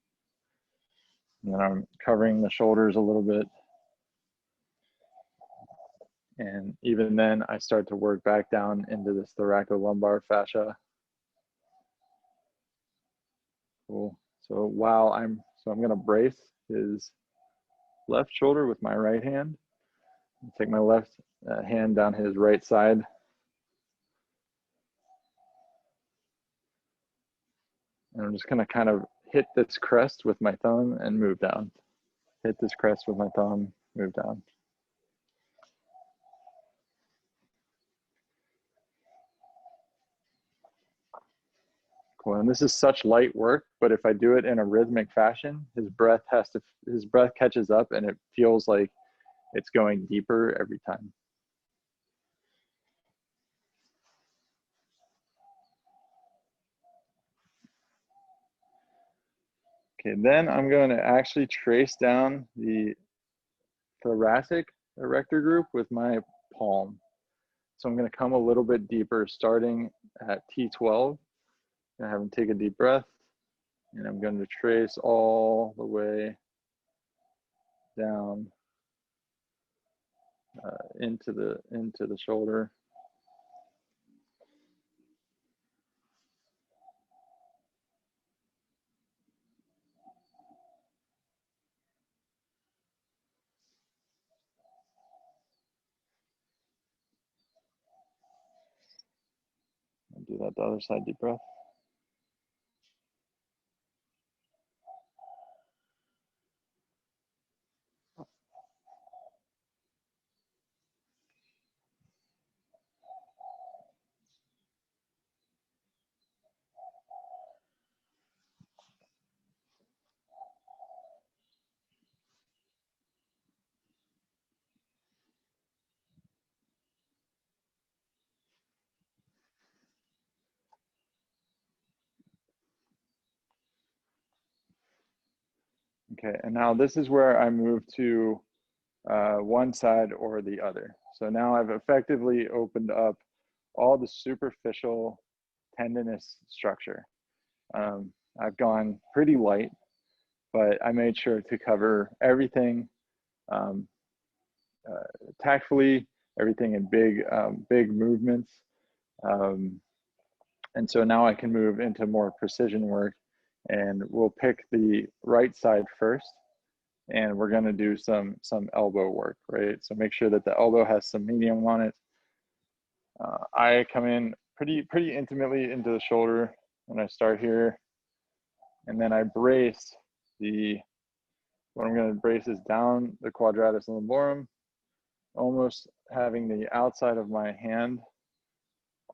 Speaker 1: And then I'm covering the shoulders a little bit. And even then, I start to work back down into this thoracolumbar fascia. Cool. So I'm gonna brace his left shoulder with my right hand. Take my left hand down his right side. And I'm just gonna kind of hit this crest with my thumb and move down. Hit this crest with my thumb, move down. Cool, and this is such light work, but if I do it in a rhythmic fashion, his breath catches up and it feels like it's going deeper every time. Okay, then I'm going to actually trace down the thoracic erector group with my palm. So I'm going to come a little bit deeper, starting at T12. And have him take a deep breath, and I'm going to trace all the way down into the shoulder. I'll do that the other side, deep breath. Okay, and now this is where I move to one side or the other. So now I've effectively opened up all the superficial tendinous structure. I've gone pretty light, but I made sure to cover everything tactfully, everything in big movements. And so now I can move into more precision work, and we'll pick the right side first, and we're gonna do some elbow work, right? So make sure that the elbow has some medium on it. I come in pretty intimately into the shoulder when I start here, and then I brace what I'm gonna brace is down the quadratus lumborum, almost having the outside of my hand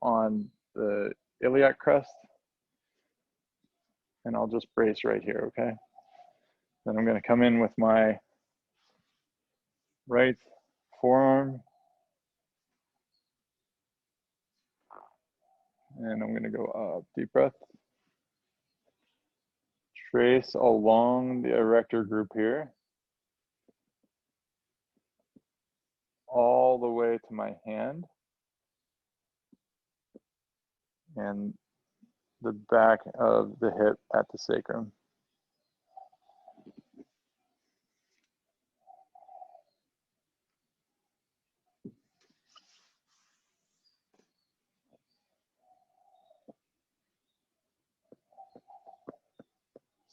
Speaker 1: on the iliac crest, and I'll just brace right here, okay? Then I'm gonna come in with my right forearm, and I'm gonna go up, deep breath. Trace along the erector group here, all the way to my hand, and the back of the hip at the sacrum.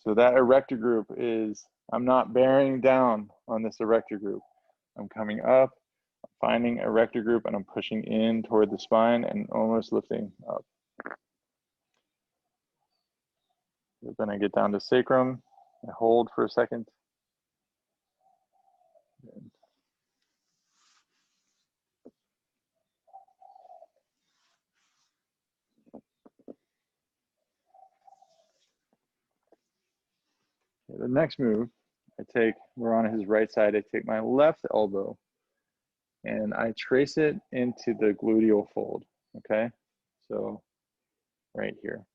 Speaker 1: So that erector group is, I'm not bearing down on this erector group. I'm coming up, finding erector group, and I'm pushing in toward the spine and almost lifting up. Then I get down to sacrum, I hold for a second. The next move, we're on his right side, I take my left elbow and I trace it into the gluteal fold, okay? So right here.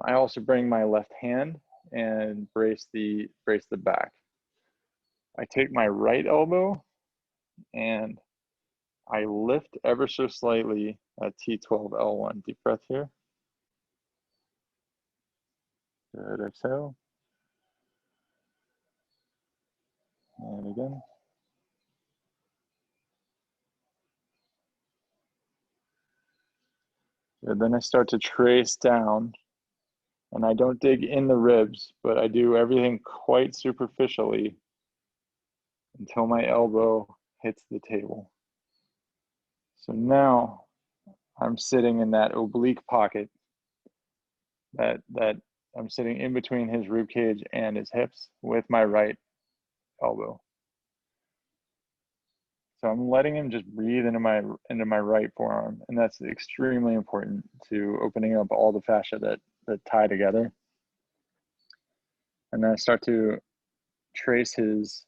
Speaker 1: I also bring my left hand and brace the back. I take my right elbow and I lift ever so slightly at T12L1. Deep breath here. Good, exhale. And again. Good, then I start to trace down, and I don't dig in the ribs, but I do everything quite superficially until my elbow hits the table. So now I'm sitting in that oblique pocket that I'm sitting in between his rib cage and his hips with my right elbow. So I'm letting him just breathe into my right forearm, and that's extremely important to opening up all the fascia that tie together. And then I start to trace his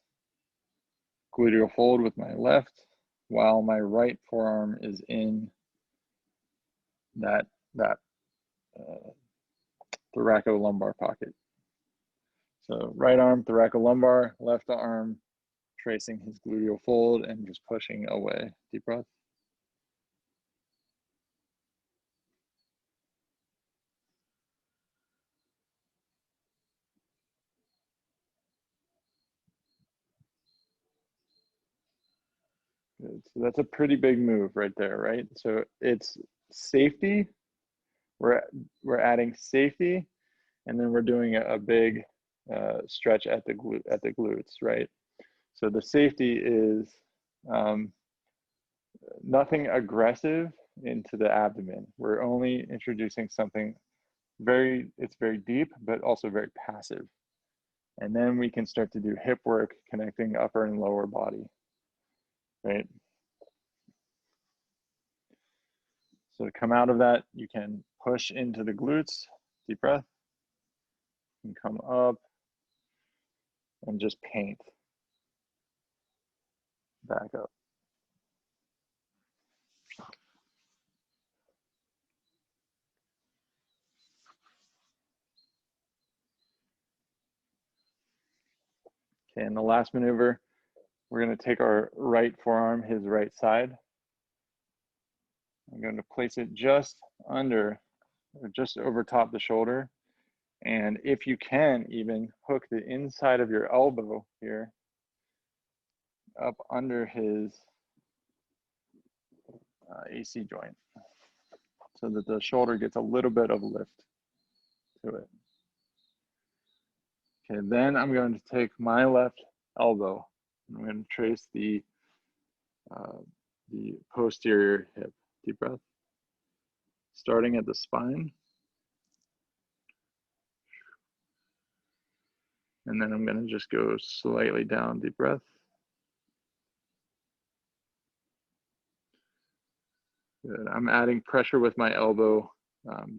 Speaker 1: gluteal fold with my left, while my right forearm is in that thoracolumbar pocket. So right arm thoracolumbar, left arm tracing his gluteal fold and just pushing away. Deep breath. Good. So that's a pretty big move right there, right? So it's safety. We're adding safety, and then we're doing a big stretch at the glutes, right? So the safety is nothing aggressive into the abdomen. We're only introducing something it's very deep, but also very passive. And then we can start to do hip work connecting upper and lower body, right? So to come out of that, you can push into the glutes, deep breath, and come up and just paint back up. Okay, and the last maneuver, we're going to take our right forearm, his right side. I'm going to place it just under, or just over top the shoulder. And if you can, even hook the inside of your elbow here up under his AC joint so that the shoulder gets a little bit of lift to it. Okay, then I'm going to take my left elbow. I'm going to trace the posterior hip. Deep breath. Starting at the spine. And then I'm going to just go slightly down. Deep breath. Good. I'm adding pressure with my elbow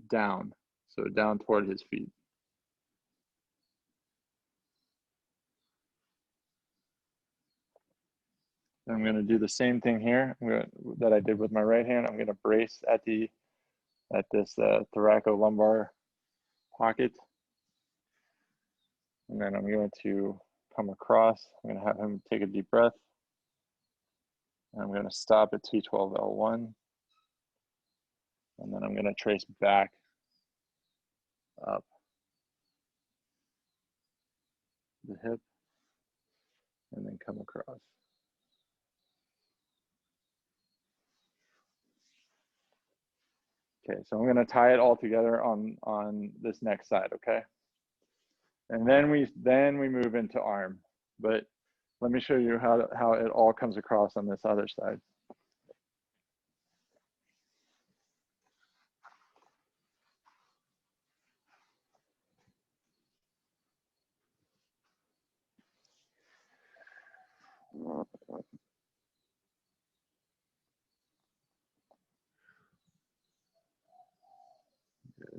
Speaker 1: down, so down toward his feet. I'm going to do the same thing here that I did with my right hand. I'm going to brace at this thoracolumbar pocket, and then I'm going to come across. I'm going to have him take a deep breath. And I'm going to stop at T12L1, and then I'm going to trace back up the hip, and then come across. Okay, so I'm going to tie it all together on this next side, okay? And then we move into arm, but let me show you how it all comes across on this other side.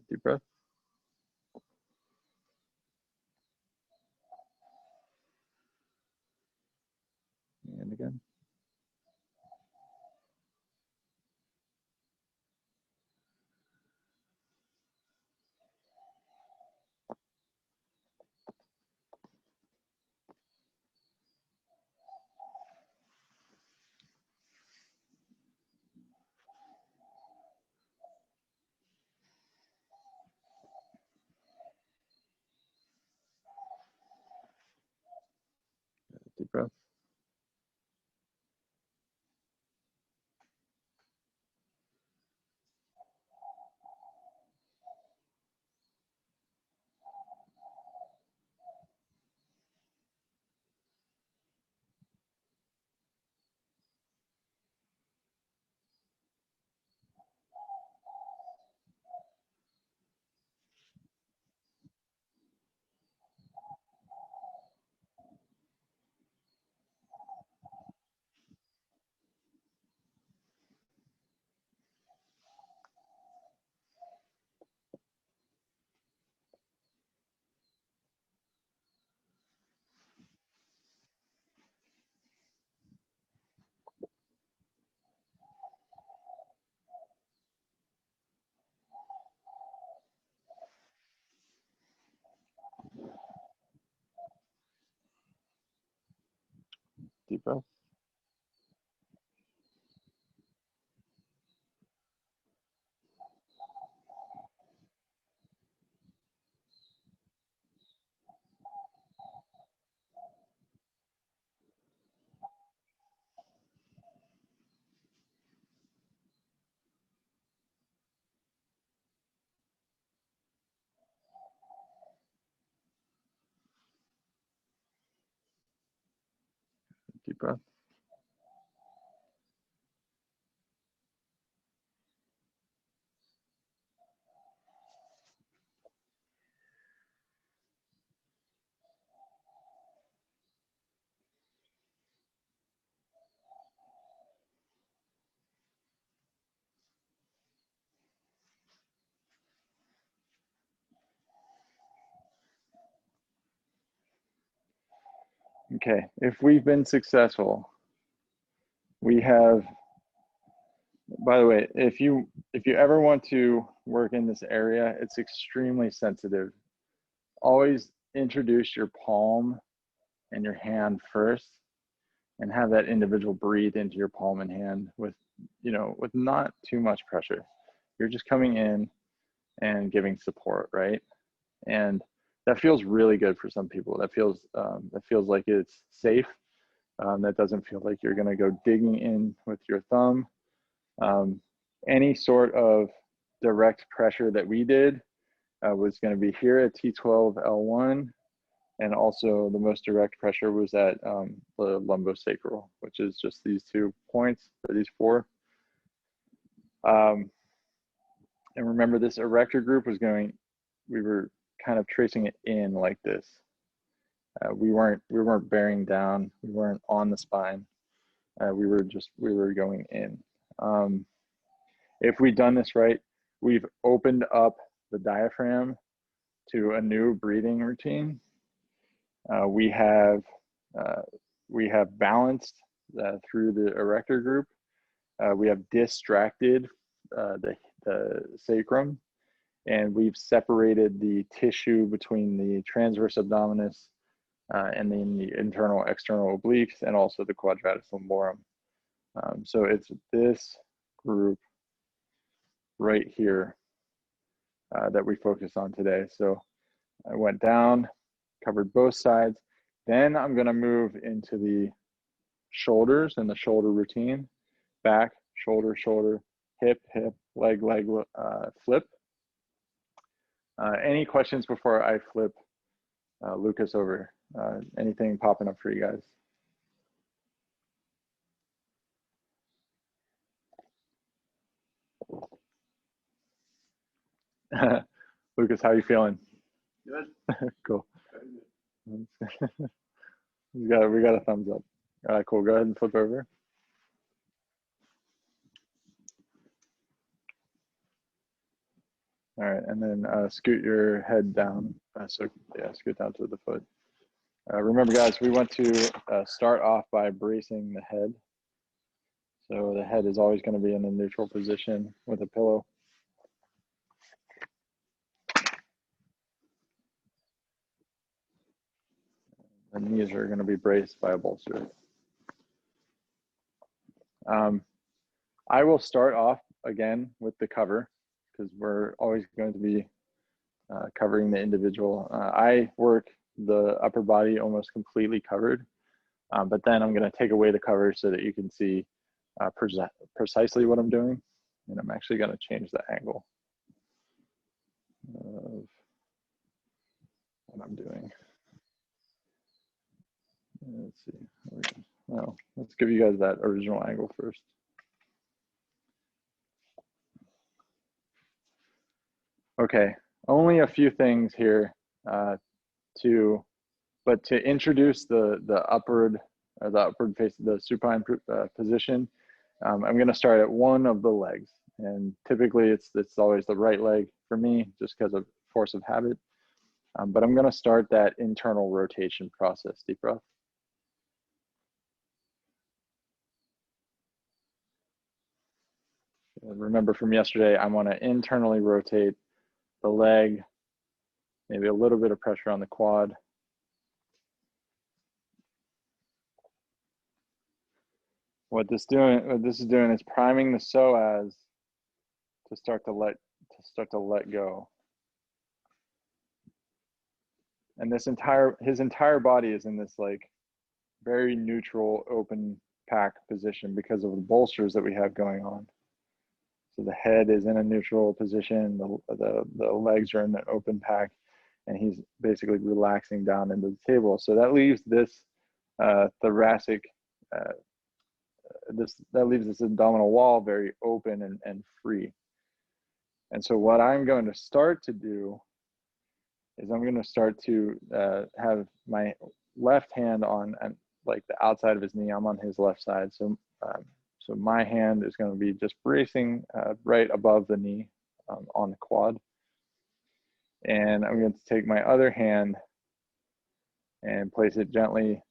Speaker 1: Deep breath. And again. Deep breath. Deep breath. Okay, if we've been successful, we have, by the way, if you ever want to work in this area, it's extremely sensitive. Always introduce your palm and your hand first and have that individual breathe into your palm and hand with, with not too much pressure. You're just coming in and giving support, right? And that feels really good for some people. That feels like it's safe. That doesn't feel like you're going to go digging in with your thumb. Any sort of direct pressure that we did was going to be here at T12L1, and also the most direct pressure was at the lumbosacral, which is just these 2 points, or these 4. And remember, this erector group was we were kind of tracing it in like this. We weren't bearing down. We weren't on the spine. We were going in. If we've done this right, we've opened up the diaphragm to a new breathing routine. We have balanced through the erector group. We have distracted the sacrum, and we've separated the tissue between the transverse abdominis and then the internal external obliques, and also the quadratus lumborum. So it's this group right here that we focus on today. So I went down, covered both sides. Then I'm going to move into the shoulders and the shoulder routine. Back, shoulder, shoulder, hip, hip, leg, leg, flip. Any questions before I flip Lucas over? Anything popping up for you guys? Lucas, how are you feeling?
Speaker 2: Good.
Speaker 1: Cool. we got a thumbs up. All right, cool. Go ahead and flip over. All right, and then scoot your head down. So yeah, scoot down to the foot. Remember, guys, we want to start off by bracing the head. So the head is always going to be in a neutral position with a pillow. The knees are going to be braced by a bolster. I will start off again with the cover, because we're always going to be covering the individual. I work the upper body almost completely covered, but then I'm going to take away the cover so that you can see precisely what I'm doing. And I'm actually going to change the angle of what I'm doing. Let's see. Oh, let's give you guys that original angle first. Okay, only a few things here to introduce the upward face, the supine position. I'm going to start at one of the legs, and typically it's always the right leg for me, just because of force of habit. But I'm going to start that internal rotation process. Deep breath. Remember from yesterday, I want to internally rotate the leg, maybe a little bit of pressure on the quad. what this is doing is priming the psoas to start to let go. And his entire body is in this like very neutral open pack position because of the bolsters that we have going on. So the head is in a neutral position, the legs are in an open pack, and he's basically relaxing down into the table. So that leaves this thoracic, that leaves this abdominal wall very open and free. And so what I'm going to start to do is I'm going to start to have my left hand on like the outside of his knee. I'm on his left side. So so my hand is going to be just bracing right above the knee on the quad. And I'm going to take my other hand and place it gently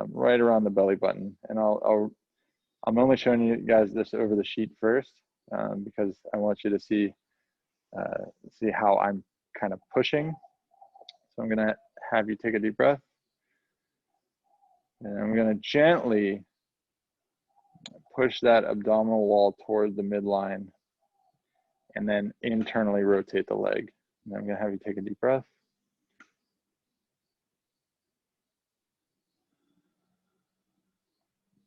Speaker 1: right around the belly button. And I'm only showing you guys this over the sheet first because I want you to see how I'm kind of pushing. So I'm going to have you take a deep breath. And I'm going to gently push that abdominal wall toward the midline and then internally rotate the leg. And I'm going to have you take a deep breath.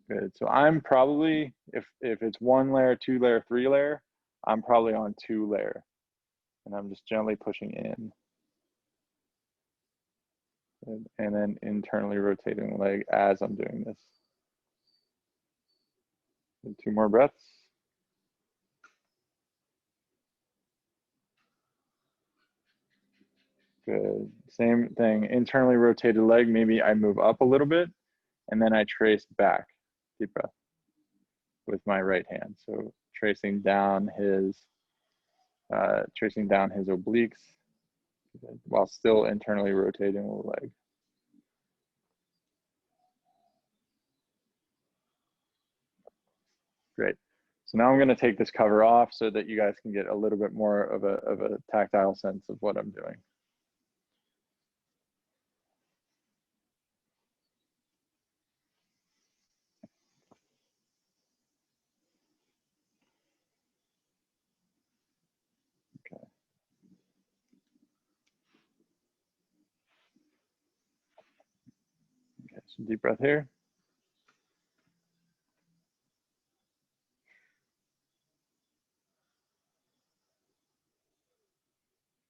Speaker 1: Good. So I'm probably, if it's 1 layer, 2 layer, 3 layer, I'm probably on 2 layer. And I'm just gently pushing in. Good. And then internally rotating the leg as I'm doing this. Good. 2 more breaths. Good. Same thing, internally rotated leg. Maybe I move up a little bit and then I trace back. Deep breath with my right hand. So tracing down his obliques while still internally rotating the leg. Great. So now I'm going to take this cover off so that you guys can get a little bit more of a tactile sense of what I'm doing. Okay. Okay, so deep breath here.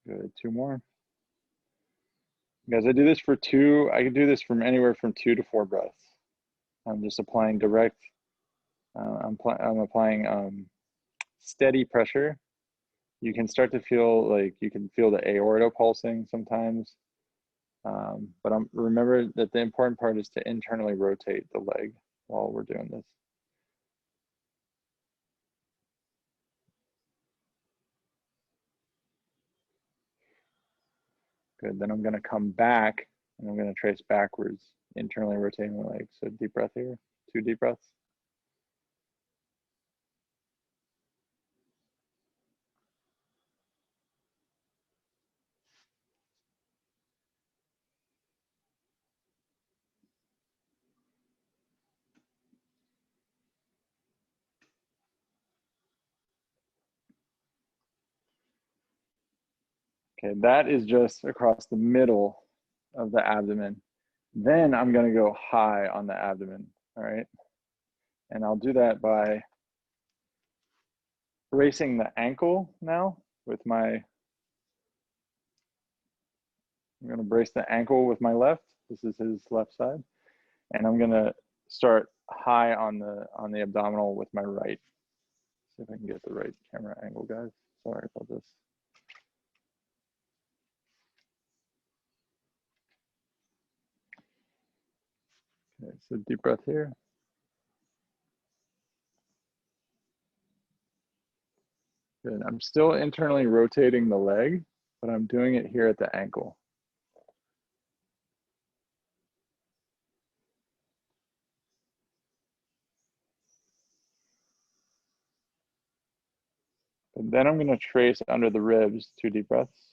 Speaker 1: Good, 2 more. Guys, I do this for 2, I can do this from anywhere from 2 to 4 breaths. I'm just applying direct, I'm applying steady pressure. You can start to feel like you can feel the aorta pulsing sometimes. But remember that the important part is to internally rotate the leg while we're doing this. Good, then I'm gonna come back and I'm gonna trace backwards, internally rotating the leg. So deep breath here, 2 deep breaths. Okay, that is just across the middle of the abdomen. Then I'm gonna go high on the abdomen, all right? And I'll do that by bracing the ankle now with I'm gonna brace the ankle with my left. This is his left side. And I'm gonna start high on the abdominal with my right. See if I can get the right camera angle, guys. Sorry about this. Okay, so deep breath here. Good. I'm still internally rotating the leg, but I'm doing it here at the ankle. And then I'm going to trace under the ribs, 2 deep breaths.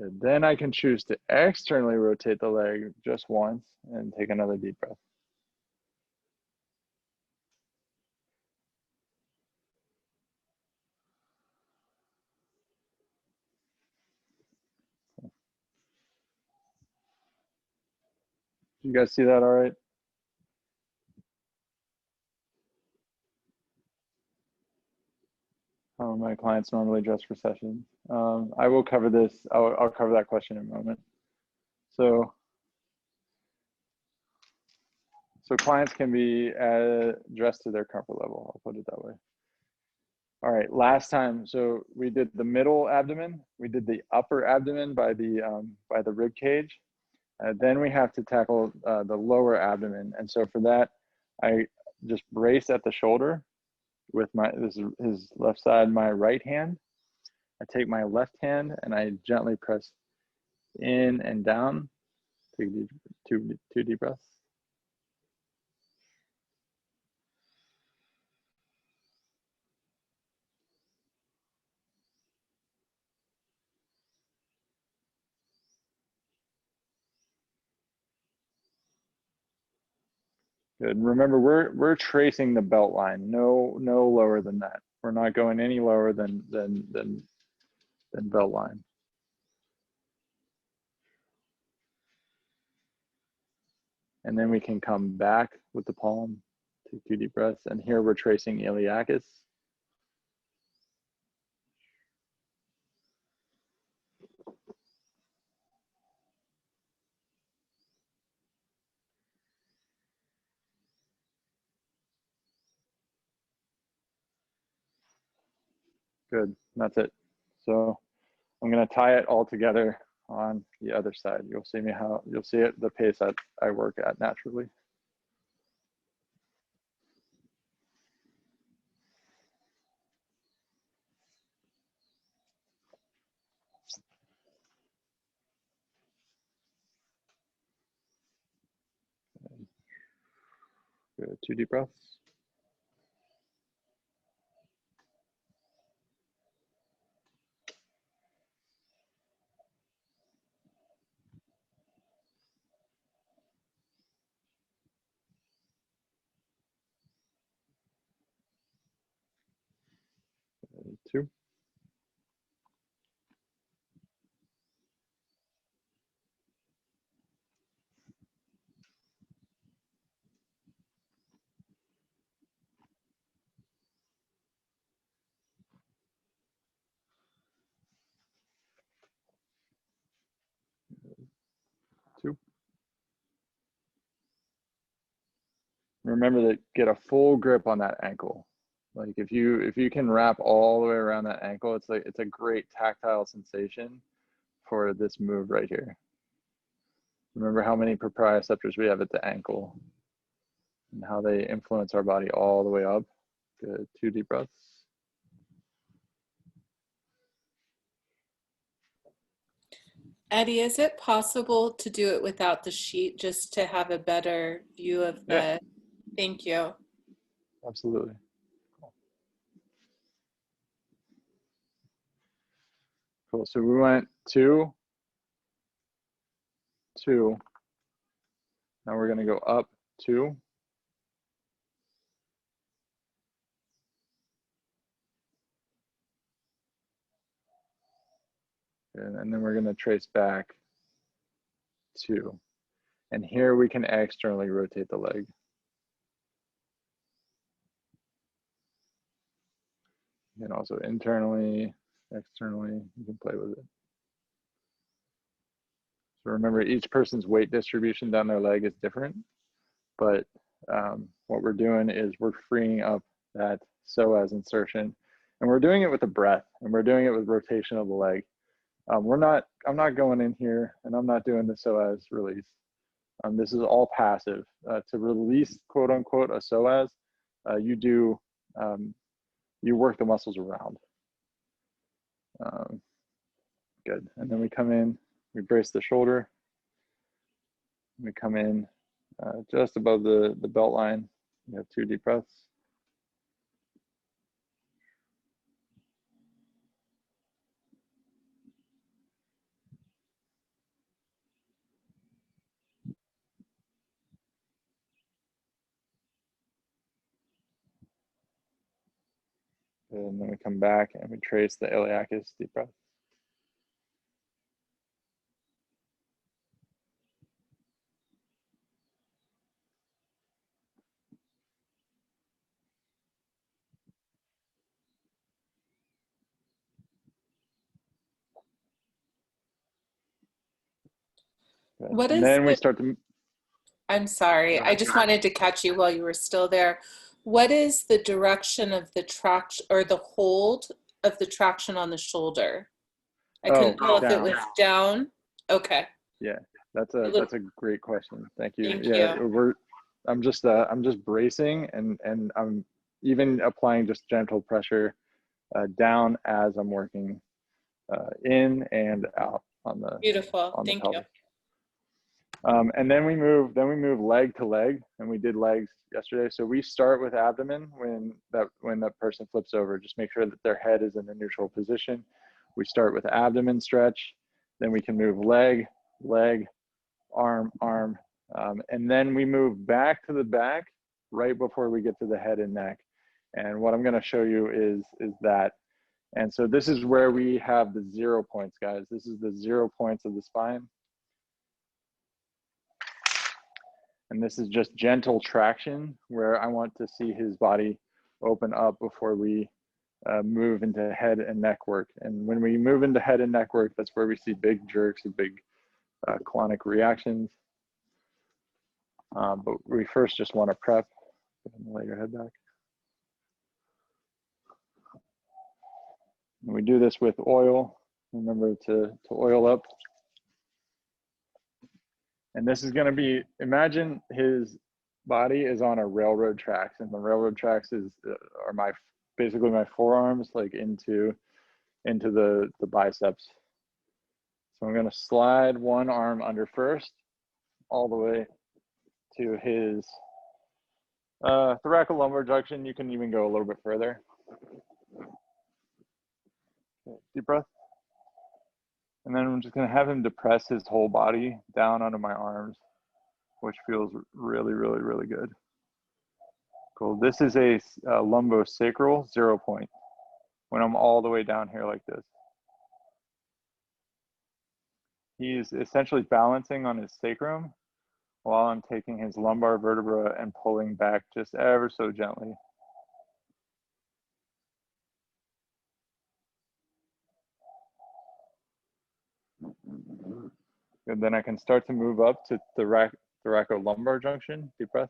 Speaker 1: Good. Then I can choose to externally rotate the leg just once and take another deep breath. You guys see that all right? How are my clients normally dressed for sessions? I will cover this. I'll cover that question in a moment. So clients can be dressed to their comfort level. I'll put it that way. All right, last time, so we did the middle abdomen. We did the upper abdomen by the rib cage. Then we have to tackle the lower abdomen. And so for that, I just brace at the shoulder with this is his left side, my right hand. I take my left hand and I gently press in and down. Take two deep breaths. Good. Remember, we're tracing the belt line. No lower than that. We're not going any lower than belt line. And then we can come back with the palm. Take 2 deep breaths. And here we're tracing iliacus. Good. That's it. So I'm going to tie it all together on the other side. You'll see it the pace that I work at naturally. Good. 2 deep breaths. Good. 2. Remember to get a full grip on that ankle. Like if you can wrap all the way around that ankle, it's a great tactile sensation for this move right here. Remember how many proprioceptors we have at the ankle and how they influence our body all the way up. Good. 2 deep breaths.
Speaker 2: Eddie, is it possible to do it without the sheet just to have a better view of the?
Speaker 1: Yeah.
Speaker 2: Thank you.
Speaker 1: Absolutely. Cool. So we went 2, 2. Now we're going to go up 2. And then we're going to trace back 2. And here we can externally rotate the leg. And also internally, externally, you can play with it. So remember, each person's weight distribution down their leg is different, but what we're doing is we're freeing up that psoas insertion, and we're doing it with the breath, and we're doing it with rotation of the leg. I'm not going in here, and I'm not doing the psoas release. This is all passive. To release, quote unquote, a psoas, you work the muscles around. Good. And then we come in, we brace the shoulder. We come in just above the belt line. We have 2 deep breaths. And then we come back and we trace the iliacus. Deep breath.
Speaker 2: What
Speaker 1: And
Speaker 2: is
Speaker 1: then we
Speaker 2: the,
Speaker 1: start to.
Speaker 2: I'm sorry,
Speaker 1: Go
Speaker 2: I
Speaker 1: ahead.
Speaker 2: just wanted to catch you while you were still there. What is the direction of the traction or the hold of the traction on the shoulder? I couldn't tell if it
Speaker 1: Down.
Speaker 2: was down. Okay.
Speaker 1: Yeah, that's
Speaker 2: A
Speaker 1: a
Speaker 2: little,
Speaker 1: great question. Thank you.
Speaker 2: thank
Speaker 1: Yeah,
Speaker 2: you.
Speaker 1: I'm just bracing and I'm even applying just gentle pressure down as I'm working in and out
Speaker 2: Beautiful.
Speaker 1: on the
Speaker 2: Thank you.
Speaker 1: pelvis. And then we move leg to leg, and we did legs yesterday. So we start with abdomen when that person flips over. Just make sure that their head is in a neutral position. We start with abdomen stretch, then we can move leg, leg, arm, arm, and then we move back to the back right before we get to the head and neck. And what I'm going to show you is that. And so this is where we have the 0 points, guys. This is the 0 points of the spine. And this is just gentle traction where I want to see his body open up before we move into head and neck work. And when we move into head and neck work, that's where we see big jerks and big colonic reactions. But we first just want to prep. Lay your head back. And we do this with oil. Remember to oil up. And this is going to be, imagine his body is on a railroad tracks, and the railroad tracks are basically my forearms, like into the biceps. So I'm going to slide one arm under first, all the way to his thoracolumbar junction. You can even go a little bit further. Okay, deep breath. And then I'm just going to have him depress his whole body down onto my arms, which feels really, really, really good. Cool. This is a lumbosacral 0 point when I'm all the way down here like this. He's essentially balancing on his sacrum while I'm taking his lumbar vertebra and pulling back just ever so gently. And then I can start to move up to the thoracolumbar junction. Deep breath.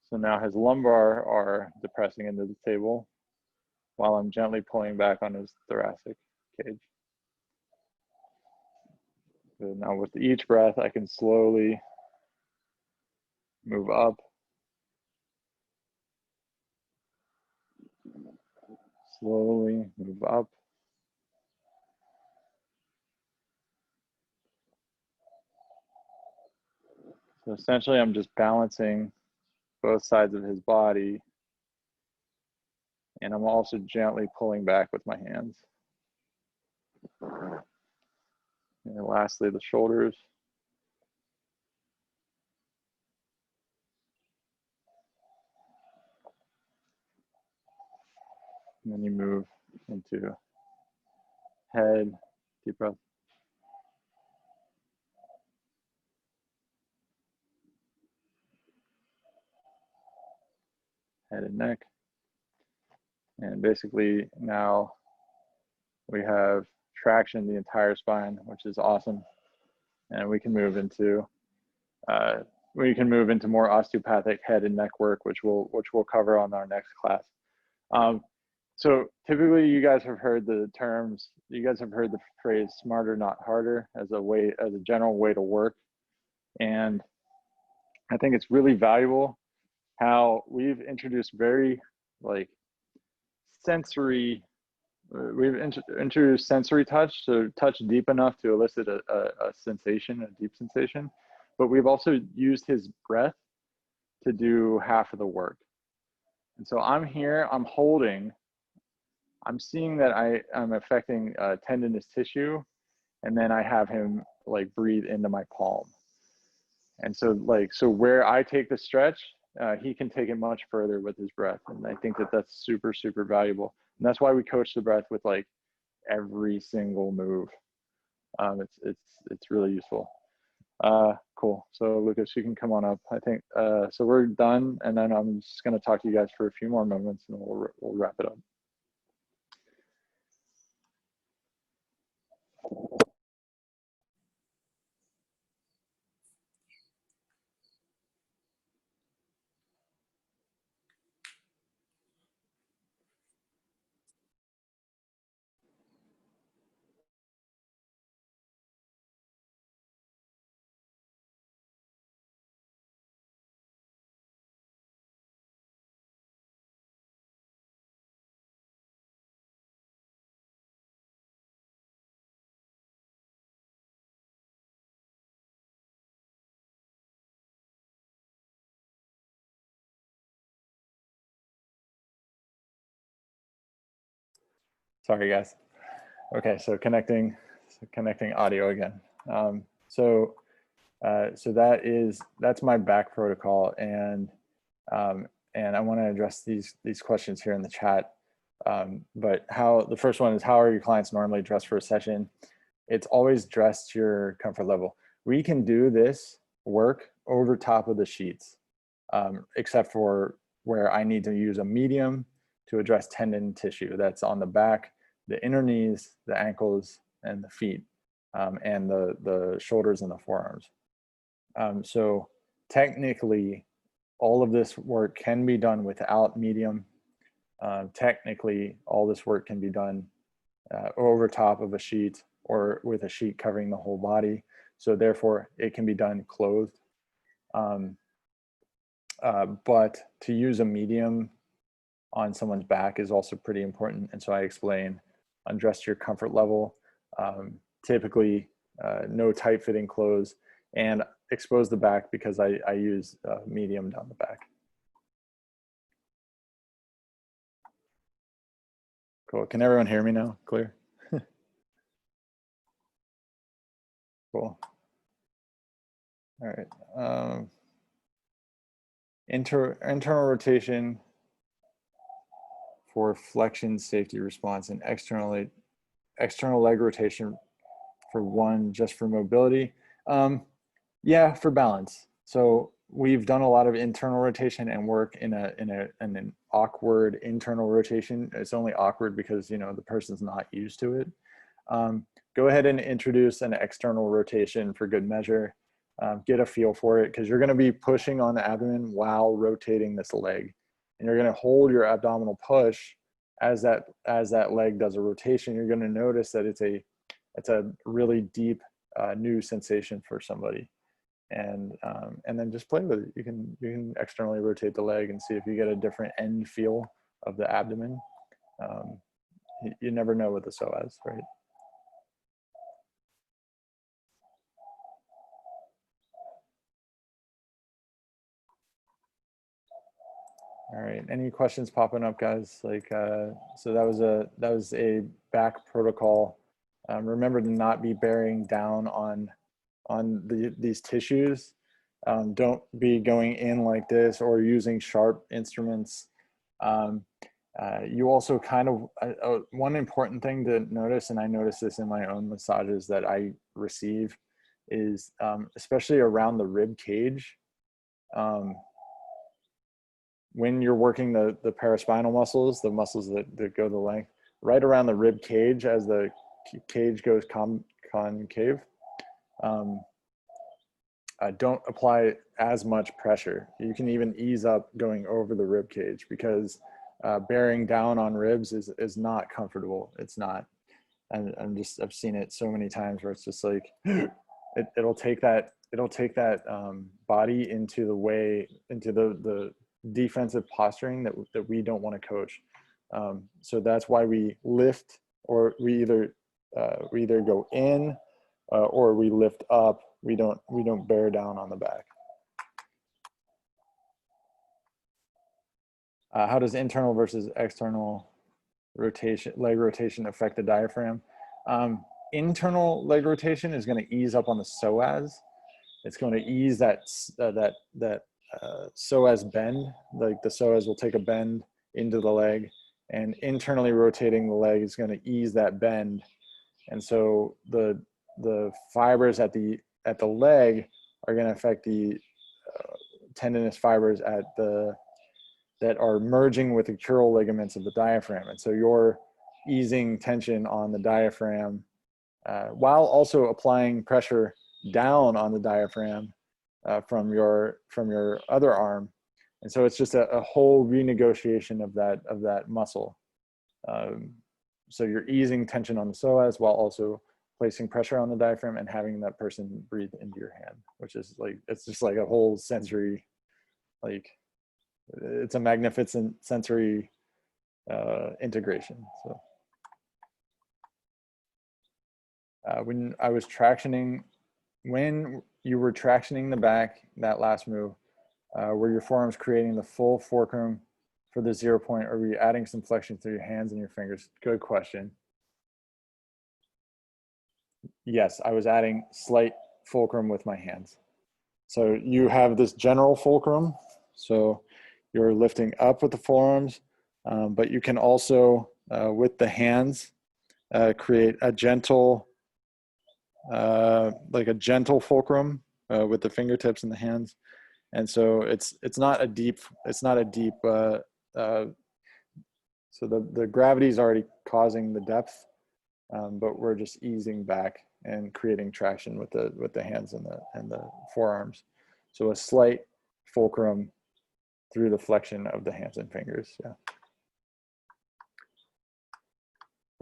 Speaker 1: So now his lumbar are depressing into the table while I'm gently pulling back on his thoracic cage. So now with each breath, I can slowly move up. Slowly move up. So essentially, I'm just balancing both sides of his body, and I'm also gently pulling back with my hands. And lastly, the shoulders. And then you move into head, deep breath. Head and neck. And basically now we have traction the entire spine, which is awesome. And we can move into more osteopathic head and neck work, which we'll cover on our next class. So typically you guys have heard the phrase smarter, not harder as a general way to work. And I think it's really valuable how we've introduced very like sensory, we've introduced sensory touch, so touch deep enough to elicit a sensation, a deep sensation, but we've also used his breath to do half of the work. And so I'm here, I'm holding, I'm seeing that I'm affecting tendinous tissue, and then I have him like breathe into my palm. And so where I take the stretch, he can take it much further with his breath. And I think that that's super, super valuable. And that's why we coach the breath with like every single move. It's really useful. Cool. So Lucas, you can come on up. I think, so we're done. And then I'm just going to talk to you guys for a few more moments and we'll wrap it up. Sorry, guys. Okay, so connecting audio again. So that's my back protocol, and I want to address these questions here in the chat. But the first one is, how are your clients normally dressed for a session? It's always dressed to your comfort level. We can do this work over top of the sheets, except for where I need to use a medium to address tendon tissue that's on the back, the inner knees, the ankles, and the feet, and the shoulders and the forearms. So technically, all of this work can be done without medium. Technically, all this work can be done over top of a sheet or with a sheet covering the whole body. So therefore, it can be done clothed. But to use a medium on someone's back is also pretty important. And so I explain, undress to your comfort level, typically no tight fitting clothes, and expose the back because I use medium down the back. Cool. Can everyone hear me now? Clear? Cool. All right. Internal rotation for flexion safety response, and external leg rotation for one just for mobility. Yeah, for balance. So we've done a lot of internal rotation and work in an awkward internal rotation. It's only awkward because, you know, the person's not used to it. Go ahead and introduce an external rotation for good measure. Get a feel for it, because you're going to be pushing on the abdomen while rotating this leg, and you're going to hold your abdominal push as that leg does a rotation. You're going to notice that it's a really deep new sensation for somebody, and then just play with it. You can externally rotate the leg and see if you get a different end feel of the abdomen. You never know with the psoas, right? All right, any questions popping up, guys? Like, so that was a back protocol. Remember to not be bearing down on these tissues. Don't be going in like this or using sharp instruments. You also kind of, one important thing to notice, and I notice this in my own massages that I receive, is especially around the rib cage. When you're working the paraspinal muscles, the muscles that go the length, right around the rib cage as the cage goes concave, don't apply as much pressure. You can even ease up going over the rib cage, because bearing down on ribs is not comfortable. It's not. And I've seen it so many times where it's just like, it'll take that body into the defensive posturing that we don't want to coach. So that's why we lift, or we either go in or we lift up. We don't bear down on the back. How does internal versus external leg rotation affect the diaphragm? Internal leg rotation is going to ease up on the psoas. It's going to ease that psoas bend. Like the psoas will take a bend into the leg, and internally rotating the leg is going to ease that bend. And so the fibers at the leg are going to affect the tendinous fibers that are merging with the crural ligaments of the diaphragm. And so you're easing tension on the diaphragm while also applying pressure down on the diaphragm from your other arm. And so it's just a whole renegotiation of that muscle. So you're easing tension on the psoas while also placing pressure on the diaphragm and having that person breathe into your hand, which is like, it's just like a whole sensory, like it's a magnificent sensory integration. So when you were tractioning the back, that last move, were your forearms creating the full fulcrum for the 0 point, or were you adding some flexion through your hands and your fingers? Good question. Yes, I was adding slight fulcrum with my hands. So you have this general fulcrum. So you're lifting up with the forearms, but you can also, with the hands, create a gentle, like a gentle fulcrum with the fingertips and the hands. And so it's not a deep, so the gravity is already causing the depth, but we're just easing back and creating traction with the hands and the forearms. So a slight fulcrum through the flexion of the hands and fingers. Yeah.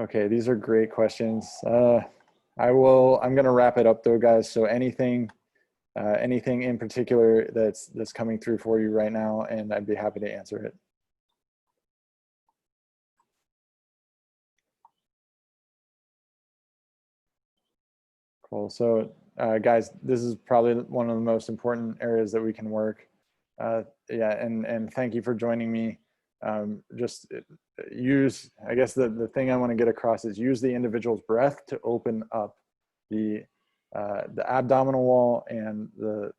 Speaker 1: Okay, these are great questions. I'm going to wrap it up though, guys. So anything in particular that's coming through for you right now, and I'd be happy to answer it. Cool. So guys, this is probably one of the most important areas that we can work. Yeah, and thank you for joining me. Just use, I guess the thing I want to get across is use the individual's breath to open up the abdominal wall and the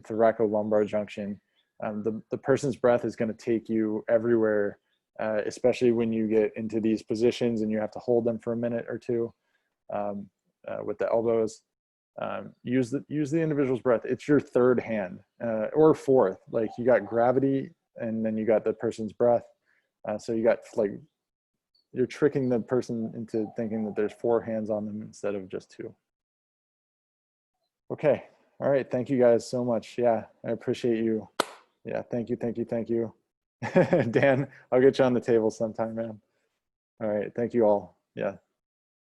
Speaker 1: thoracolumbar junction. The person's breath is going to take you everywhere, especially when you get into these positions and you have to hold them for a minute or two with the elbows. Use the individual's breath. It's your third hand or fourth. Like you got gravity, and then you got the person's breath. So you got like, you're tricking the person into thinking that there's 4 hands on them instead of just 2. Okay. All right. Thank you guys so much. Yeah, I appreciate you. Yeah. Thank you. Dan, I'll get you on the table sometime, man. All right. Thank you all. Yeah.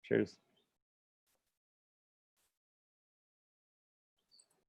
Speaker 1: Cheers.